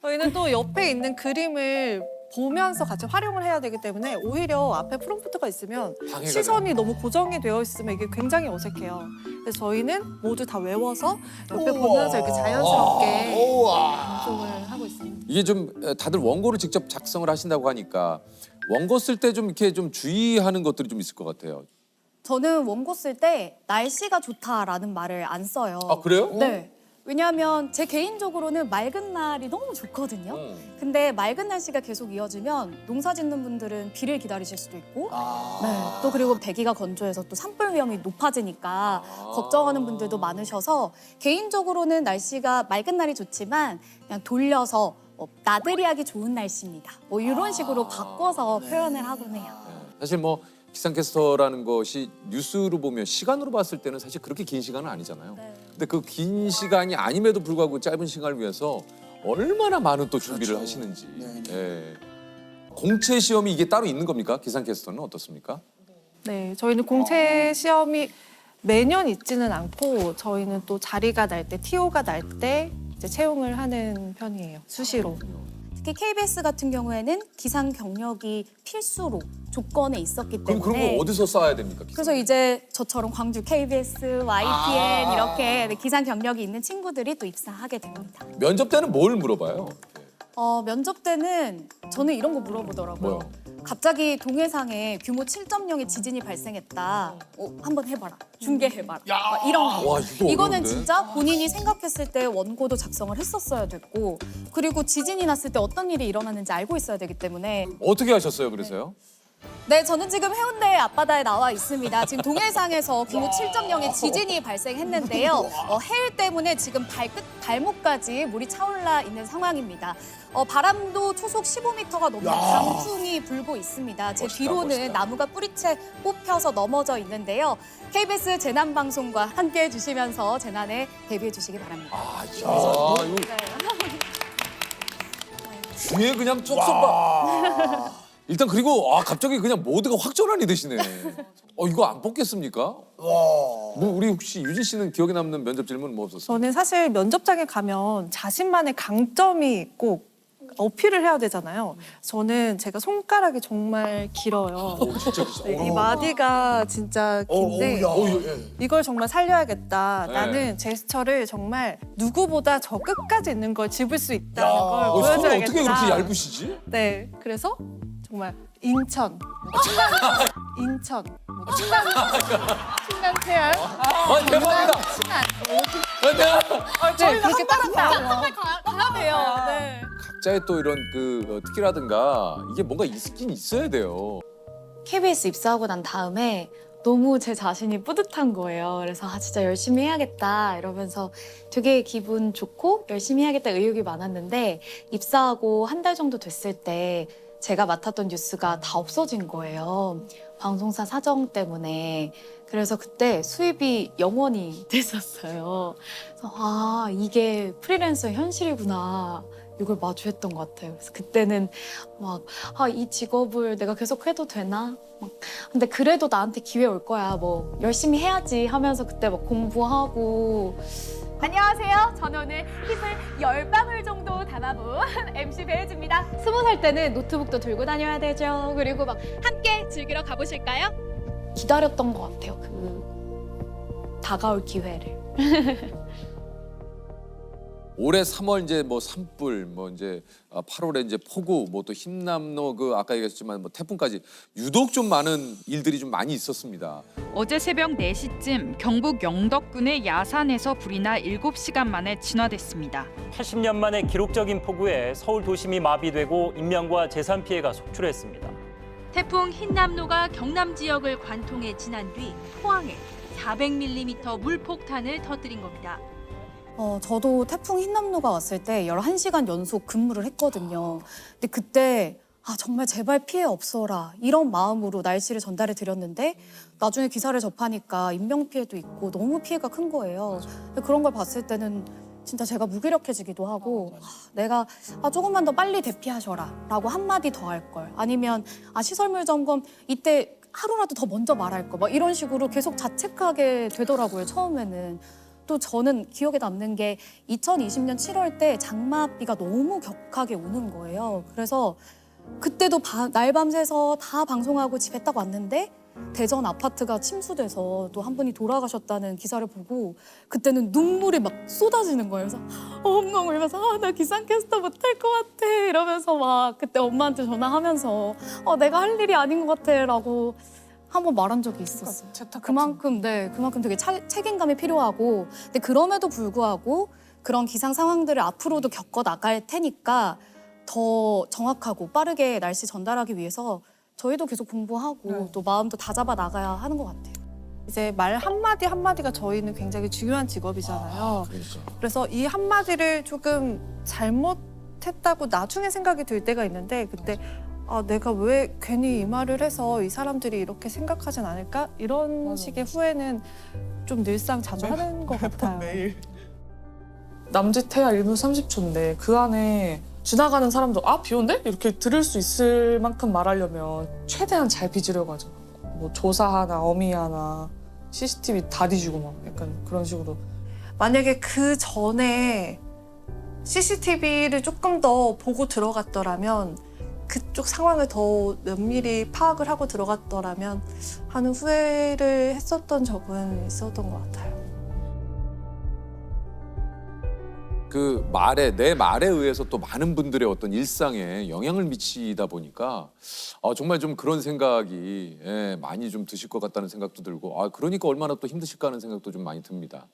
저희는 또 옆에 있는 그림을 보면서 같이 활용을 해야 되기 때문에 오히려 앞에 프롬프트가 있으면 방해가 시선이 너무 고정이 되어 있으면 이게 굉장히 어색해요. 그래서 저희는 모두 다 외워서 옆에 보면서 이렇게 자연스럽게 방송을 하고 있습니다. 이게 좀 다들 원고를 직접 작성을 하신다고 하니까 원고 쓸 때 좀 이렇게 좀 주의하는 것들이 좀 있을 것 같아요. 저는 원고 쓸 때 날씨가 좋다라는 말을 안 써요. 아 그래요? 네. 왜냐하면 제 개인적으로는 맑은 날이 너무 좋거든요. 근데 맑은 날씨가 계속 이어지면 농사 짓는 분들은 비를 기다리실 수도 있고 네. 또 그리고 대기가 건조해서 또 산불 위험이 높아지니까 걱정하는 분들도 많으셔서 개인적으로는 날씨가 맑은 날이 좋지만 그냥 돌려서 나들이 하기 좋은 날씨입니다. 뭐 이런 식으로 바꿔서 표현을 하곤 해요. 사실 뭐 기상캐스터라는 것이 뉴스로 보면 시간으로 봤을 때는 사실 그렇게 긴 시간은 아니잖아요. 근데 그 긴 시간이 아님에도 불구하고 짧은 시간을 위해서 얼마나 많은 또 준비를 하시는지. 예. 공채 시험이 이게 따로 있는 겁니까? 기상캐스터는 어떻습니까? 네, 저희는 공채 시험이 매년 있지는 않고 저희는 또 자리가 날 때, TO가 날 때 이제 채용을 하는 편이에요. 수시로. 특히 KBS 같은 경우에는 기상 경력이 필수로 조건에 있었기 그럼 그런 때문에 거 어디서 쌓아야 됩니까? 그래서 이제 저처럼 광주 KBS, YTN 이렇게 기상 경력이 있는 친구들이 또 입사하게 됩니다. 면접 때는 뭘 물어봐요? 면접 때는 저는 이런 거 물어보더라고요. 뭐요? 갑자기 동해상에 규모 7.0의 지진이 발생했다. 한번 해봐라. 중계해봐라. 막 이런 거. 와, 이거 이거는 어려운데? 진짜 본인이 생각했을 때 원고도 작성을 했었어야 됐고 그리고 지진이 났을 때 어떤 일이 일어났는지 알고 있어야 되기 때문에 어떻게 하셨어요? 그래서요? 네, 저는 지금 해운대 앞바다에 나와 있습니다. 지금 동해상에서 규모 7.0의 지진이 발생했는데요. 해일 때문에 지금 발목까지 물이 차올라 있는 상황입니다. 바람도 초속 15m가 넘는 강풍이 불고 있습니다. 제 뒤로는 나무가 뿌리채 뽑혀서 넘어져 있는데요. KBS 재난방송과 함께해 주시면서 재난에 대비해 주시기 바랍니다. 이거 귀에 그냥 쪽쪽 봐. 일단 그리고 갑자기 그냥 모두가 확전환이 되시네. 이거 안 뽑겠습니까? 뭐 우리 혹시 유진 씨는 기억에 남는 면접 질문 뭐 없었어요? 저는 사실 면접장에 가면 자신만의 강점이 꼭 어필을 해야 되잖아요. 저는 제가 손가락이 정말 길어요. 네, 이 마디가 진짜 긴데 이걸 정말 살려야겠다. 네. 나는 제스처를 정말 누구보다 저 끝까지 있는 걸 집을 수 있다는 걸 손이 보여줘야겠다. 어떻게 그렇게 얇으시지? 네, 그래서 정말 인천, 인천, 충남 태안, 대박이다. 네, 그렇게 딱 나와요. 가야 돼요. 네. 각자의 또 이런 특기라든가 이게 뭔가 있긴 있어야 돼요. KBS 입사하고 난 다음에 너무 제 자신이 뿌듯한 거예요. 그래서 진짜 열심히 해야겠다 이러면서 되게 기분 좋고 열심히 해야겠다 의욕이 많았는데 입사하고 한 달 정도 됐을 때 제가 맡았던 뉴스가 다 없어진 거예요. 방송사 사정 때문에. 그래서 그때 수입이 0원이 됐었어요. 그래서 아, 이게 프리랜서의 현실이구나. 이걸 마주했던 것 같아요. 그래서 그때는 막, 아, 이 직업을 내가 계속 해도 되나? 막, 근데 그래도 나한테 기회 올 거야. 뭐, 열심히 해야지 하면서 그때 막 공부하고. 안녕하세요. 저는 오늘 힘을 10방울 정도 담아본 MC 배혜지입니다. 20살 때는 노트북도 들고 다녀야 되죠. 그리고 막 함께 즐기러 가보실까요? 기다렸던 것 같아요. 그 다가올 기회를. 올해 3월 이제 뭐 산불, 뭐 이제 8월에 이제 폭우, 뭐 또 흰남노 그 아까 얘기했지만 뭐 태풍까지 유독 좀 많은 일들이 좀 많이 있었습니다. 어제 새벽 4시쯤 경북 영덕군의 야산에서 불이 나 7시간 만에 진화됐습니다. 80년 만에 기록적인 폭우에 서울 도심이 마비되고 인명과 재산 피해가 속출했습니다. 태풍 흰남노가 경남 지역을 관통해 지난 뒤 포항에 400mm 물폭탄을 터뜨린 겁니다. 저도 태풍 흰남노가 왔을 때 11시간 연속 근무를 했거든요. 근데 그때 아, 정말 제발 피해 없어라 이런 마음으로 날씨를 전달해 드렸는데 나중에 기사를 접하니까 인명피해도 있고 너무 피해가 큰 거예요. 근데 그런 걸 봤을 때는 진짜 제가 무기력해지기도 하고 내가 조금만 더 빨리 대피하셔라 라고 한마디 더 할 걸. 아니면 시설물 점검 이때 하루라도 더 먼저 말할 거. 막 이런 식으로 계속 자책하게 되더라고요, 처음에는. 또 저는 기억에 남는 게 2020년 7월 때 장맛비가 너무 격하게 오는 거예요. 그래서 그때도 날밤 새서 다 방송하고 집에 딱 왔는데 대전 아파트가 침수돼서 또 한 분이 돌아가셨다는 기사를 보고 그때는 눈물이 막 쏟아지는 거예요. 그래서 엉엉 울면서 나 기상캐스터 못할 것 같아 이러면서 막 그때 엄마한테 전화하면서 내가 할 일이 아닌 것 같아 라고 한번 말한 적이 있었어요. 그만큼 되게 책임감이 필요하고 근데 그럼에도 불구하고 그런 기상 상황들을 앞으로도 겪어 나갈 테니까 더 정확하고 빠르게 날씨 전달하기 위해서 저희도 계속 공부하고 또 마음도 다잡아 나가야 하는 것 같아요. 이제 말 한마디 한마디가 저희는 굉장히 중요한 직업이잖아요. 그래서 이 한마디를 조금 잘못했다고 나중에 생각이 들 때가 있는데 그때 내가 왜 괜히 이 말을 해서 이 사람들이 이렇게 생각하진 않을까? 이런 식의 후회는 좀 늘상 자주 하는 것 같아요. 매일. 남짓해야 1분 30초인데 그 안에 지나가는 사람도 비 온대? 이렇게 들을 수 있을 만큼 말하려면 최대한 잘 빚으려고 하죠. 뭐 조사 하나, 어미 하나, CCTV 다 뒤지고 막 약간 그런 식으로. 만약에 그 전에 CCTV를 조금 더 보고 들어갔더라면 그쪽 상황을 더 면밀히 파악을 하고 들어갔더라면 하는 후회를 했었던 적은 있었던 것 같아요. 내 말에 의해서 또 많은 분들의 어떤 일상에 영향을 미치다 보니까 정말 좀 그런 생각이 많이 좀 드실 것 같다는 생각도 들고 그러니까 얼마나 또 힘드실까 하는 생각도 좀 많이 듭니다.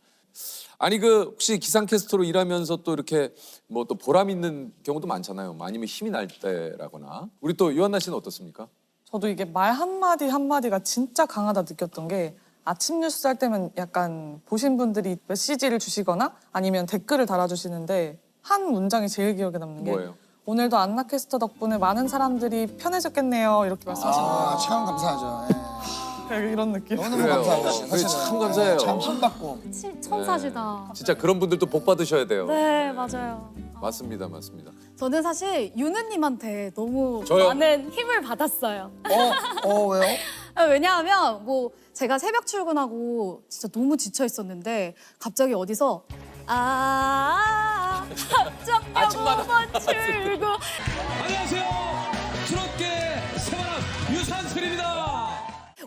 아니 혹시 기상캐스터로 일하면서 또 이렇게 뭐 또 보람 있는 경우도 많잖아요. 아니면 힘이 날 때라거나. 우리 또 요한나 씨는 어떻습니까? 저도 이게 말 한마디 한마디가 진짜 강하다 느꼈던 게 아침 뉴스 할 때면 약간 보신 분들이 메시지를 주시거나 아니면 댓글을 달아주시는데 한 문장이 제일 기억에 남는 게 뭐예요? 오늘도 안나캐스터 덕분에 많은 사람들이 편해졌겠네요 이렇게 말씀하시는 거예요. 참 감사하죠. 이런 느낌. 너무너무 감사하죠. 그래, 참 감사해요. 참 힘받고. 천사시다. 진짜 그런 분들도 복 받으셔야 돼요. 네, 맞아요. 맞습니다, 맞습니다. 저는 사실 유느님한테 너무 저요? 많은 힘을 받았어요. 왜요? 왜냐하면 뭐 제가 새벽 출근하고 진짜 너무 지쳐 있었는데 갑자기 어디서 합정역 5번 출구 안녕하세요. 트롯계 새바람 유산슬입니다.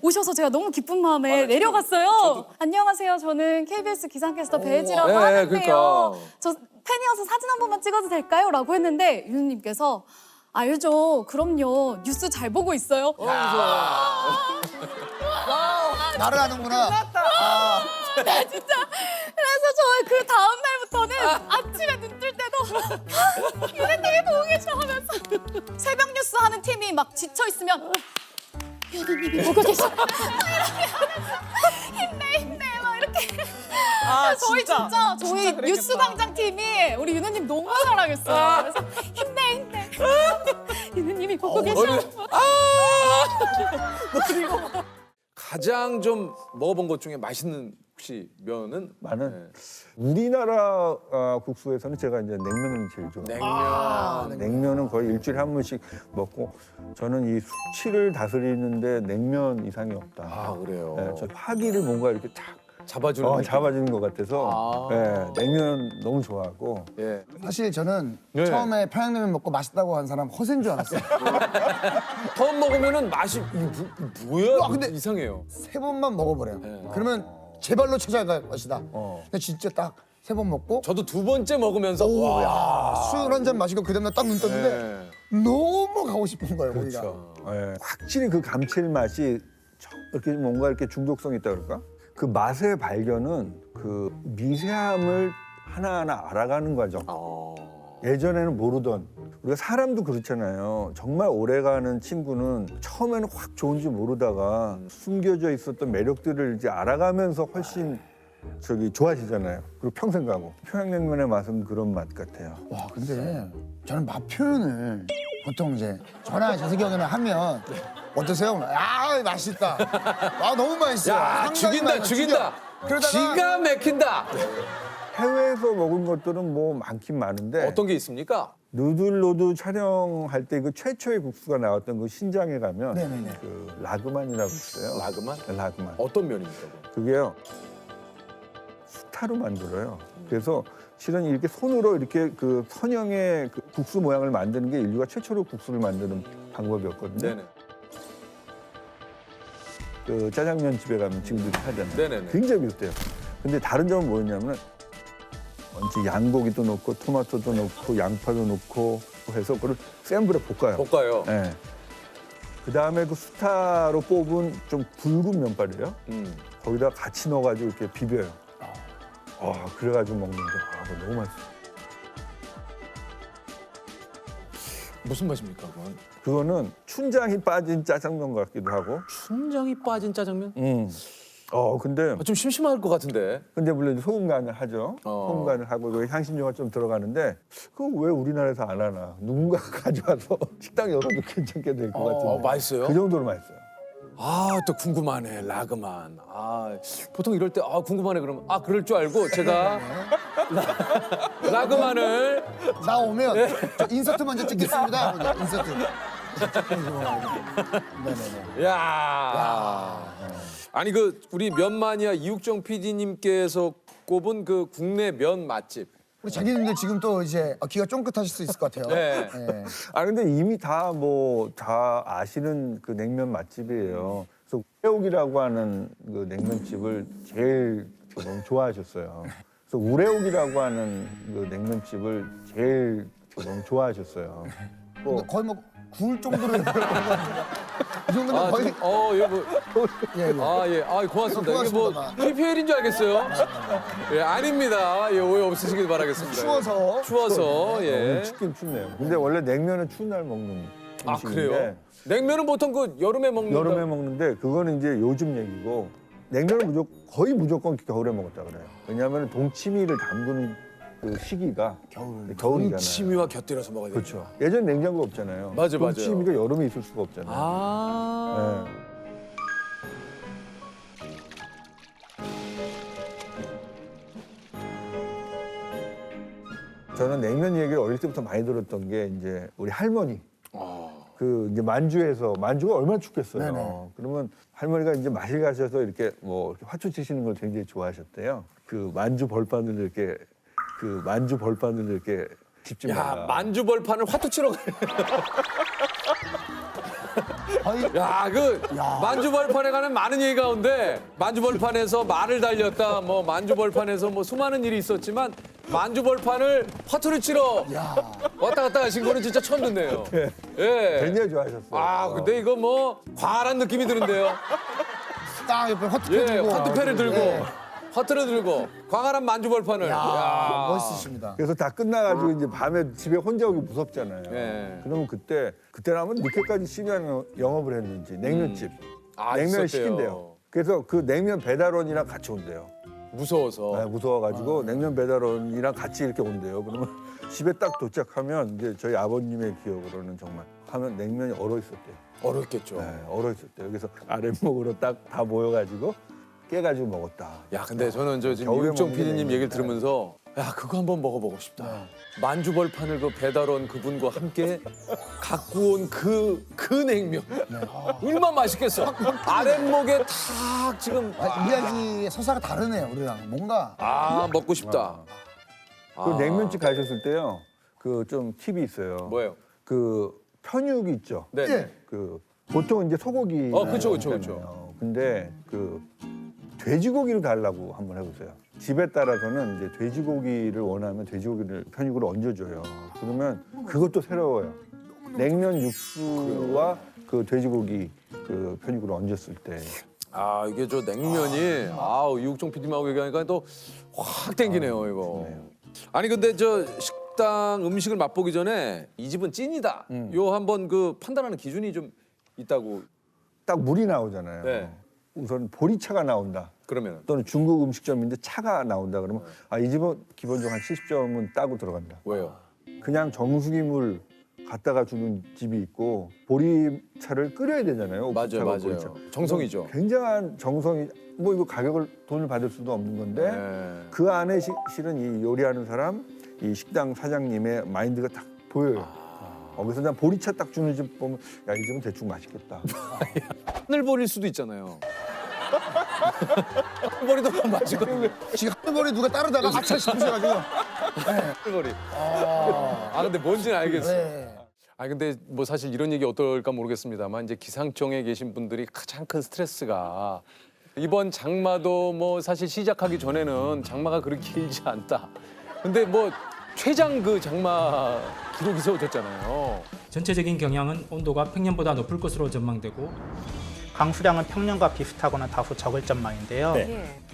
오셔서 제가 너무 기쁜 마음에 내려갔어요. 안녕하세요. 저는 KBS 기상캐스터 배혜지라고 하는데요. 그러니까. 저 팬이어서 사진 한 번만 찍어도 될까요? 라고 했는데 유느님께서 알죠. 그럼요. 뉴스 잘 보고 있어요. 나를 아는구나. 네, 진짜. 그래서 저 그 다음 날부터는 아침에 눈 뜰 때도 유느님이 보고 계셔 하면서 새벽 뉴스 하는 팀이 막 지쳐 있으면 연우님이 보고 계셔. 힘내 막 이렇게. 아, 저희 진짜 저희 그랬겠다. 뉴스광장 팀이 우리 윤우님 너무 사랑했어요. 그래서 힘내. 윤우님이 보고 계셔. 가장 좀 먹어본 것 중에 맛있는 혹시 면은? 나는 우리나라 국수에서는 제가 이제 냉면을 제일 좋아해요. 냉면은 거의 일주일에 한 번씩 먹고 저는 이 숙취를 다스리는데 냉면 이상이 없다. 아, 그래요? 네, 저 화기를 뭔가 이렇게 탁 잡아주는 느낌? 잡아주는 것 같아서 냉면 너무 좋아하고. 예. 사실 저는 네. 처음에 평양냉면 먹고 맛있다고 한 사람 허세인 줄 알았어요. 처음 먹으면은 맛이 뭐야? 근데 이상해요. 3번만 먹어버려요. 그러면 제 발로 찾아갈 것이다. 근데 진짜 딱 3번 먹고 저도 2번째 먹으면서 술 한 잔 마시고 그 다음날 딱 눈 떴는데 너무 가고 싶은 거예요, 거기가. 예, 확실히 그 감칠맛이 이렇게 뭔가 이렇게 중독성이 있다 그럴까? 그 맛의 발견은 그 미세함을 하나하나 알아가는 과정. 예전에는 모르던 우리가 사람도 그렇잖아요. 정말 오래가는 친구는 처음에는 확 좋은지 모르다가 숨겨져 있었던 매력들을 이제 알아가면서 훨씬 좋아지잖아요. 그리고 평생 가고. 평양냉면의 맛은 그런 맛 같아요. 와, 근데 저는 맛 표현을 보통 이제 저나 재석이 형이랑 하면 어떠세요? 아, 맛있다. 아, 너무 맛있어. 야, 죽인다. 기가 막힌다. 해외에서 먹은 것들은 뭐 많긴 많은데 어떤 게 있습니까? 누들로드 촬영할 때 그 최초의 국수가 나왔던 그 신장에 가면 네네네. 그 라그만이라고 있어요. 라그만? 네, 라그만. 어떤 면입니까? 그게요 수타로 만들어요. 그래서 실은 이렇게 손으로 이렇게 그 선형의 그 국수 모양을 만드는 게 인류가 최초로 국수를 만드는 방법이었거든요. 네네. 그 짜장면 집에 가면 지금도 하잖아요. 네네네. 굉장히 비슷해요. 근데 다른 점은 뭐였냐면 이제 양고기도 넣고 토마토도 넣고 양파도 넣고 해서 그걸 센 불에 볶아요. 볶아요. 네. 그 다음에 그 수타로 뽑은 좀 굵은 면발이에요. 거기다 같이 넣어가지고 이렇게 비벼요. 그래가지고 먹는데 그거 너무 맛있어요. 무슨 맛입니까, 그건? 그거는 춘장이 빠진 짜장면 같기도 하고. 춘장이 빠진 짜장면? 근데 좀 심심할 것 같은데. 근데 물론 이제 소금 간을 하죠. 소금 간을 하고 그 향신료가 좀 들어가는데 그거 왜 우리나라에서 안 하나? 누군가가 가져와서 식당 열어도 괜찮게 될 것 같은데. 맛있어요? 그 정도로 맛있어요. 아, 또 궁금하네, 라그만. 보통 이럴 때 궁금하네 그러면 그럴 줄 알고 제가 라그만을 나오면 저 인서트 먼저 찍겠습니다. 인서트. 네네네. 야. 아니 우리 면마니아 이육정 PD님께서 꼽은 그 국내 면 맛집. 우리 자기님들 지금 또 이제 귀가 쫑긋하실 수 있을 것 같아요. 네. 근데 이미 다 다 아시는 그 냉면 맛집이에요. 그래서 우레옥이라고 하는 그 냉면집을 제일 너무 좋아하셨어요. 그래서 우레옥이라고 하는 그 냉면집을 제일 너무 좋아하셨어요. 근데 거의 구울 정도로 이 정도면 거의 예. 고맙습니다. 이게 뭐 PPL인 줄 알겠어요? 예, 아닙니다. 예, 오해 없으시길 바라겠습니다. 추워서 예. 오늘 춥긴 춥네요. 근데 원래 냉면은 추운 날 먹는 음식인데. 그래요? 냉면은 보통 그 여름에 먹는 여름에 먹는데 그거는 이제 요즘 얘기고 냉면은 거의 무조건 겨울에 먹었다 그래요. 왜냐하면 동치미를 담그는 그 시기가 겨울이잖아요. 동치미와 곁들여서 먹어야 돼요. 그렇죠. 예전 냉장고 없잖아요. 맞아요. 동치미가 여름에 있을 수가 없잖아요. 저는 냉면 얘기를 어릴 때부터 많이 들었던 게 이제 우리 할머니. 그 이제 만주가 얼마나 춥겠어요. 네네. 그러면 할머니가 이제 마실 가셔서 이렇게 뭐 화초 치시는 걸 굉장히 좋아하셨대요. 그 만주 벌판을 이렇게 집집마다. 만주 벌판을 화투 치러 가요. 만주 벌판에 가는 많은 얘기 가운데 만주 벌판에서 말을 달렸다, 뭐 만주 벌판에서 뭐 수많은 일이 있었지만 만주 벌판을 화투를 치러 왔다 갔다 하신 거는 진짜 처음 듣네요. 예. 굉장히 좋아하셨어요. 근데 이거 뭐 과한 느낌이 드는데요. 딱 옆에 화투패 들고. 화투패를 들고. 허트를 들고 광활한 만주벌판을. 야. 멋있으십니다. 그래서 다 끝나가지고 이제 밤에 집에 혼자 오기 무섭잖아요. 네. 그러면 그때라면 늦게까지 시간 영업을 했는지 냉면집 냉면을 있었대요. 시킨대요. 그래서 그 냉면 배달원이랑 같이 온대요. 무서워서. 네, 무서워가지고 냉면 배달원이랑 같이 이렇게 온대요. 그러면 집에 딱 도착하면 이제 저희 아버님의 기억으로는 정말 하면 냉면이 얼어 있었대요. 어렵겠죠. 네, 얼어 있었대요. 그래서 아랫목으로 딱 다 모여가지고 깨가지고 먹었다. 야, 근데 저는 저 지금 겨울에 육종 먹는 PD님 냉면. 얘기를 들으면서 야, 그거 한번 먹어보고 싶다. 만주벌판을 그 배달원 그분과 함께 갖고 온 그 냉면. 얼마나 맛있겠어. 아랫목에 탁 지금. 이야기 서사가 다르네요, 우리랑. 뭔가. 먹고 싶다. 그 냉면집 가셨을 때요. 그 좀 팁이 있어요. 뭐예요? 그 편육 있죠. 네. 그 보통 이제 소고기. 그쵸. 근데 그 돼지고기를 달라고 한번 해보세요. 집에 따라서는 이제 돼지고기를 원하면 돼지고기를 편육으로 얹어줘요. 그러면 그것도 새로워요. 냉면 육수와 그 돼지고기 그 편육으로 얹었을 때. 이게 저 냉면이 이육종 PD님하고 얘기하니까 또 확 땡기네요, 이거. 아니 근데 저 식당 음식을 맛보기 전에 이 집은 찐이다. 요 한번 그 판단하는 기준이 좀 있다고. 딱 물이 나오잖아요. 네. 우선 보리차가 나온다. 그러면 또는 중국 음식점인데 차가 나온다 그러면 이 집은 기본적으로 한 70점은 따고 들어간다. 왜요? 그냥 정수기 물 갖다가 주는 집이 있고 보리차를 끓여야 되잖아요. 맞아요. 보리차. 정성이죠. 굉장한 정성이 뭐 이거 돈을 받을 수도 없는 건데 그 안에 실은 이 요리하는 사람, 이 식당 사장님의 마인드가 딱 보여요. 그래서 난 보리차 딱 주는 집 보면 야, 이 집은 대충 맛있겠다. 하늘보리일 수도 있잖아요. 하늘보리도 맛있고. 지금 하늘보리 누가 따르다가 아차 싶으셔가지고. 하늘보리. 근데 뭔지는 알겠어. 네. 근데 뭐 사실 이런 얘기 어떨까 모르겠습니다만 이제 기상청에 계신 분들이 가장 큰 스트레스가 이번 장마도 뭐 사실 시작하기 전에는 장마가 그렇게 길지 않다. 근데 뭐 최장 그 장마 기록이 세워졌잖아요. 전체적인 경향은 온도가 평년보다 높을 것으로 전망되고 강수량은 평년과 비슷하거나 다소 적을 전망인데요.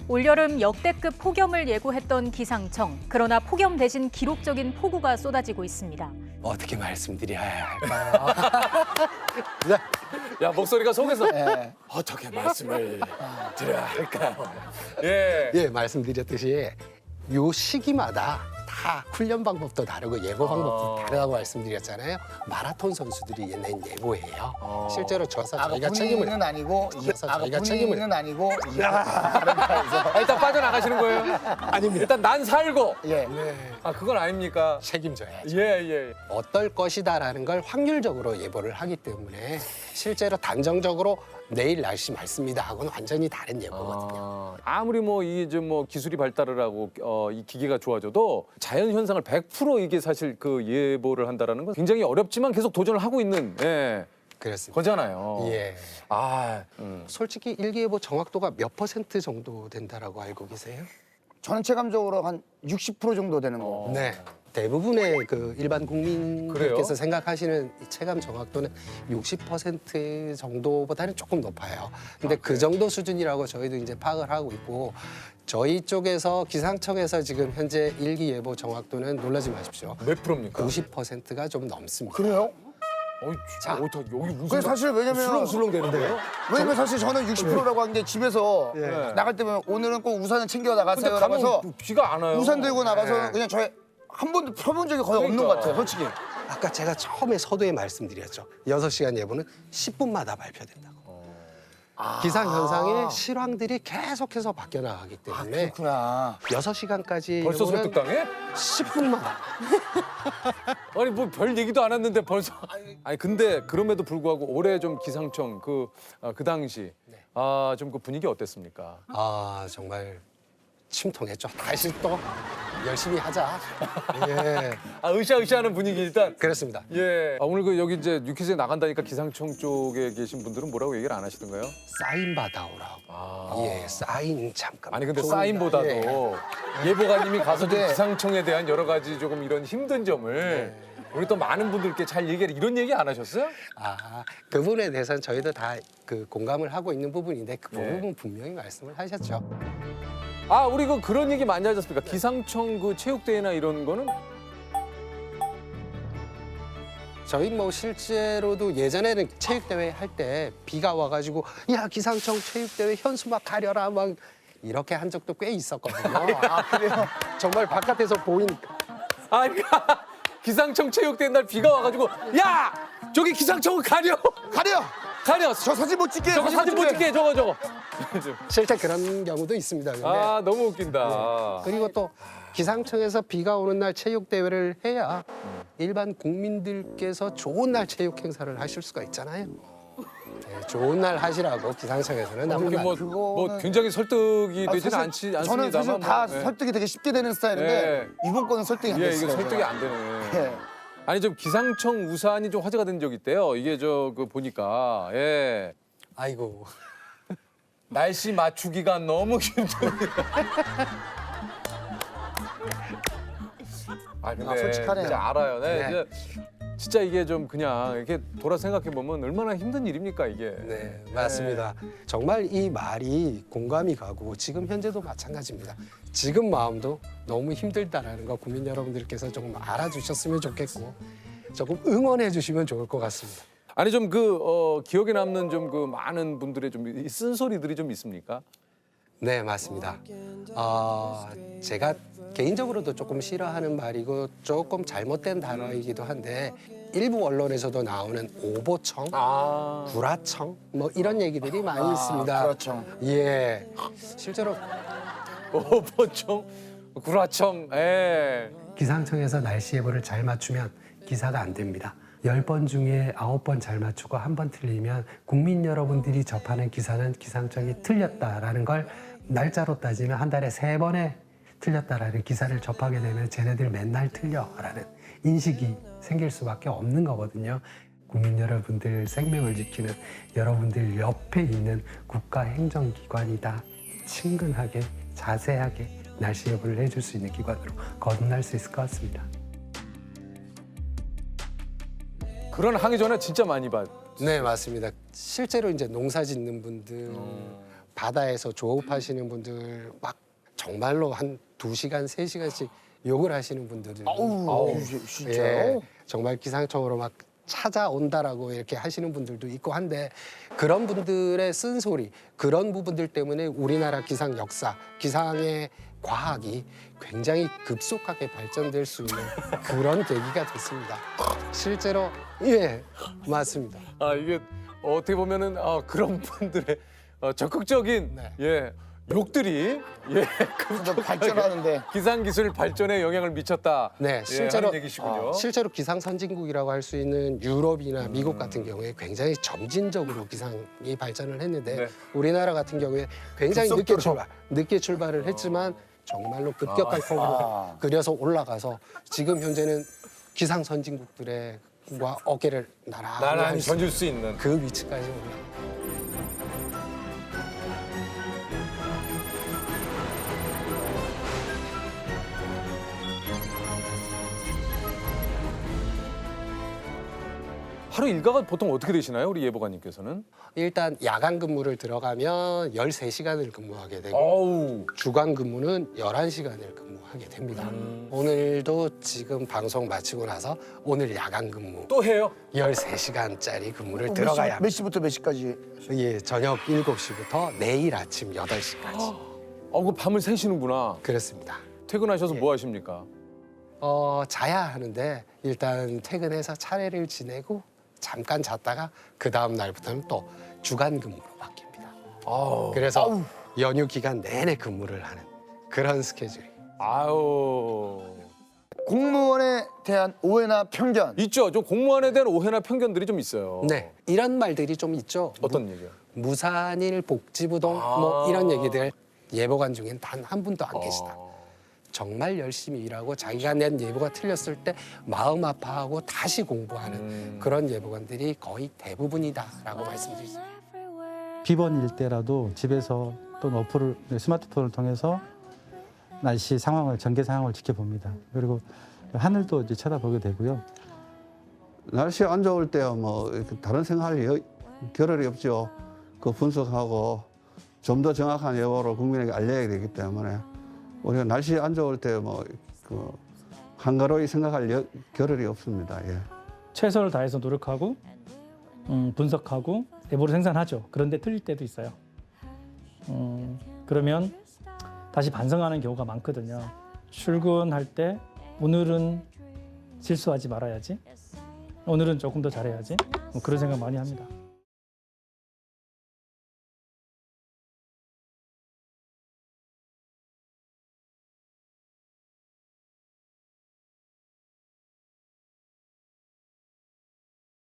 올여름 역대급 폭염을 예고했던 기상청. 그러나 폭염 대신 기록적인 폭우가 쏟아지고 있습니다. 어떻게 말씀드려야 할까요? 야, 목소리가 속에서 어떻게 말씀을 드려야 할까요? 예, 말씀드렸듯이 요 시기마다 다 훈련 방법도 다르고 예보 방법도 다르다고 말씀드렸잖아요. 마라톤 선수들이 낸 예보예요. 실제로 져서 저희가 책임을 본인은 아니고 본인은 아니고 일단 빠져나가시는 거예요? 아닙니다. 일단 난 살고. 예. 그건 아닙니까? 책임져야죠. 예. 어떨 것이다라는 걸 확률적으로 예보를 하기 때문에 실제로 단정적으로 내일 날씨 맑습니다 하고는 완전히 다른 예보거든요. 아무리 뭐 이 좀 뭐 기술이 발달을 하고 이 기계가 좋아져도 자연 현상을 100% 이게 사실 그 예보를 한다라는 건 굉장히 어렵지만 계속 도전을 하고 있는 그렇습니다. 거잖아요. 예. 솔직히 일기예보 정확도가 몇 % 정도 된다라고 알고 계세요? 저는 체감적으로 한 60% 정도 되는 거. 네. 대부분의 그 일반 국민들께서 그래요? 생각하시는 이 체감 정확도는 60% 정도보다는 조금 높아요. 근데 그 정도 수준이라고 저희도 이제 파악을 하고 있고 저희 쪽에서 기상청에서 지금 현재 일기예보 정확도는 놀라지 마십시오. 몇 프로입니까? 90%가 좀 넘습니다. 그래요? 자, 여기 무슨 그게 사실 왜냐면 술렁술렁 되는데요? 왜냐면 사실 저는 60%라고 한 게 집에서 나갈 때면 오늘은 꼭 우산을 챙겨 나가세요라고 해서 비가 안 와요. 우산 들고 나가서 그냥 저희 한 번도 펴본 적이 거의 없는 것 같아요, 솔직히. 아까 제가 처음에 서두에 말씀드렸죠. 6시간 예보는 10분마다 발표된다고. 기상현상의 실황들이 계속해서 바뀌어 나가기 때문에 그렇구나. 6시간까지 벌써 예보는 설득당해? 10분마다. 아니 뭐 별 얘기도 안 했는데 벌써. 아니 근데 그럼에도 불구하고 올해 좀 기상청 그 당시 좀 그 분위기 어땠습니까? 정말 침통했죠. 다시 또 열심히 하자. 예. 으쌰으쌰하는 분위기 일단. 그렇습니다. 예. 오늘 그 여기 이제 뉴퀴즈에 나간다니까 기상청 쪽에 계신 분들은 뭐라고 얘기를 안 하시던가요? 사인 받아오라고. 예, 사인 잠깐. 아니 근데 좋습니다. 사인보다도 예보관님이 가서 좀 기상청에 대한 여러 가지 조금 이런 힘든 점을 우리 또 많은 분들께 잘 얘기해 이런 얘기 안 하셨어요? 그 부분에 대해서는 저희도 다 그 공감을 하고 있는 부분인데 그 부분 분명히 말씀을 하셨죠. 아, 우리 그런 얘기 많이 하지 않습니까? 기상청 그 체육대회나 이런 거는 저희 뭐 실제로도 예전에는 체육대회 할 때 비가 와가지고 야 기상청 체육대회 현수막 가려라 막 이렇게 한 적도 꽤 있었거든요. 아 그래요? 정말 바깥에서 보이니까. 아, 그러니까 기상청 체육대회 날 비가 와가지고 야! 저기 기상청을 가려! 가려! 저 사진 못 찍게. 저거 사진 못 찍게, 저거. 실제 그런 경우도 있습니다. 근데 아, 너무 웃긴다. 그리고 또 기상청에서 비가 오는 날 체육대회를 해야 일반 국민들께서 좋은 날 체육 행사를 하실 수가 있잖아요. 네, 좋은 날 하시라고 기상청에서는 그게 뭐 굉장히 설득이 되지는 않습니다만. 저는 사실 다 뭐, 예. 설득이 되게 쉽게 되는 스타일인데 예. 이번 거는 설득이 안 예, 됐어요. 이거 설득이 제가. 안 되네. 예. 아니 좀 기상청 우산이 좀 화제가 된 적이 있대요. 이게 보니까 예. 아이고. 날씨 맞추기가 너무 힘들어요. 아 근데 아, 솔직하네요. 진짜 알아요. 네. 네. 진짜 이게 좀 그냥 이렇게 돌아 생각해 보면 얼마나 힘든 일입니까 이게. 네, 맞습니다. 정말 이 말이 공감이 가고 지금 현재도 마찬가지입니다. 지금 마음도 너무 힘들다라는 거 국민 여러분들께서 조금 알아주셨으면 좋겠고 조금 응원해 주시면 좋을 것 같습니다. 아니 좀 기억에 남는 좀 많은 분들의 좀 쓴소리들이 좀 있습니까? 네, 맞습니다. 제가 개인적으로도 조금 싫어하는 말이고 조금 잘못된 단어이기도 한데 일부 언론에서도 나오는 오보청, 구라청 뭐 이런 얘기들이 많이 있습니다. 그렇죠. 예, 실제로 오보청, 구라청, 예. 기상청에서 날씨 예보를 잘 맞추면 기사가 안 됩니다. 10번 중에 9번 잘 맞추고 1번 틀리면 국민 여러분들이 접하는 기사는 기상청이 틀렸다라는 걸 날짜로 따지면 한 달에 3번에 틀렸다라는 기사를 접하게 되면 쟤네들 맨날 틀려라는 인식이 생길 수밖에 없는 거거든요. 국민 여러분들 생명을 지키는 여러분들 옆에 있는 국가행정기관이다. 친근하게 자세하게 날씨 예보를 해줄 수 있는 기관으로 거듭날 수 있을 것 같습니다. 그런 항의 전화 진짜 많이 받. 네, 맞습니다. 실제로 이제 농사 짓는 분들, 바다에서 조업하시는 분들 막 정말로 한 2시간, 3시간씩 욕을 하시는 분들도 진짜요? 예, 정말 기상청으로 막 찾아온다라고 이렇게 하시는 분들도 있고 한데 그런 분들의 쓴소리, 그런 부분들 때문에 우리나라 기상 역사, 기상의 과학이 굉장히 급속하게 발전될 수 있는 그런 계기가 됐습니다. 실제로 예, 맞습니다. 아 이게 어떻게 보면은 그런 분들의 적극적인 예 욕들이 발전하는데 기상 기술 발전에 영향을 미쳤다. 네, 예, 실제로 하는 얘기시군요. 실제로 기상 선진국이라고 할 수 있는 유럽이나 미국 같은 경우에 굉장히 점진적으로 기상이 발전을 했는데 네. 우리나라 같은 경우에 굉장히 늦게 출발을 했지만 정말로 급격한 폭으로 그려서 올라가서 지금 현재는 기상 선진국들의 과 어깨를 나란히 던질 수 있는 그 위치까지 올라. 하루 일과가 보통 어떻게 되시나요, 우리 예보관님께서는? 일단 야간 근무를 들어가면 13시간을 근무하게 되고 어우. 주간 근무는 11시간을 근무하게 됩니다. 오늘도 지금 방송 마치고 나서 오늘 야간 근무 또 해요? 13시간짜리 근무를 들어가야 합니다. 몇 시부터 몇 시까지? 예, 저녁 7시부터 내일 아침 8시까지. 그 밤을 새시는구나. 그렇습니다. 퇴근하셔서 뭐 하십니까? 자야 하는데 일단 퇴근해서 차례를 지내고 잠깐 잤다가 그 다음 날부터는 또 주간 근무로 바뀝니다. 그래서 연휴 기간 내내 근무를 하는 그런 스케줄이. 아유. 공무원에 대한 오해나 편견. 있죠. 좀 공무원에 대한 오해나 편견들이 좀 있어요. 네, 이런 말들이 좀 있죠. 어떤 얘기요? 무산일 복지부동 뭐 이런 얘기들 예보관 중엔 단 한 분도 안 계시다. 정말 열심히 일하고 자기가 낸 예보가 틀렸을 때 마음 아파하고 다시 공부하는 그런 예보관들이 거의 대부분이다라고 말씀드리죠. 비번일 때라도 집에서 또는 스마트폰을 통해서 날씨 상황을 전개 상황을 지켜봅니다. 그리고 하늘도 이제 쳐다보게 되고요. 날씨 안 좋을 때야 뭐 다른 생각할 겨를이 없죠. 그 분석하고 좀 더 정확한 예보로 국민에게 알려야 되기 때문에 우리가 날씨 안 좋을 때 뭐 한가로이 생각할 겨를이 없습니다. 예. 최선을 다해서 노력하고 분석하고 예보를 생산하죠. 그런데 틀릴 때도 있어요. 그러면 다시 반성하는 경우가 많거든요. 출근할 때 오늘은 실수하지 말아야지. 오늘은 조금 더 잘해야지. 그런 생각 많이 합니다.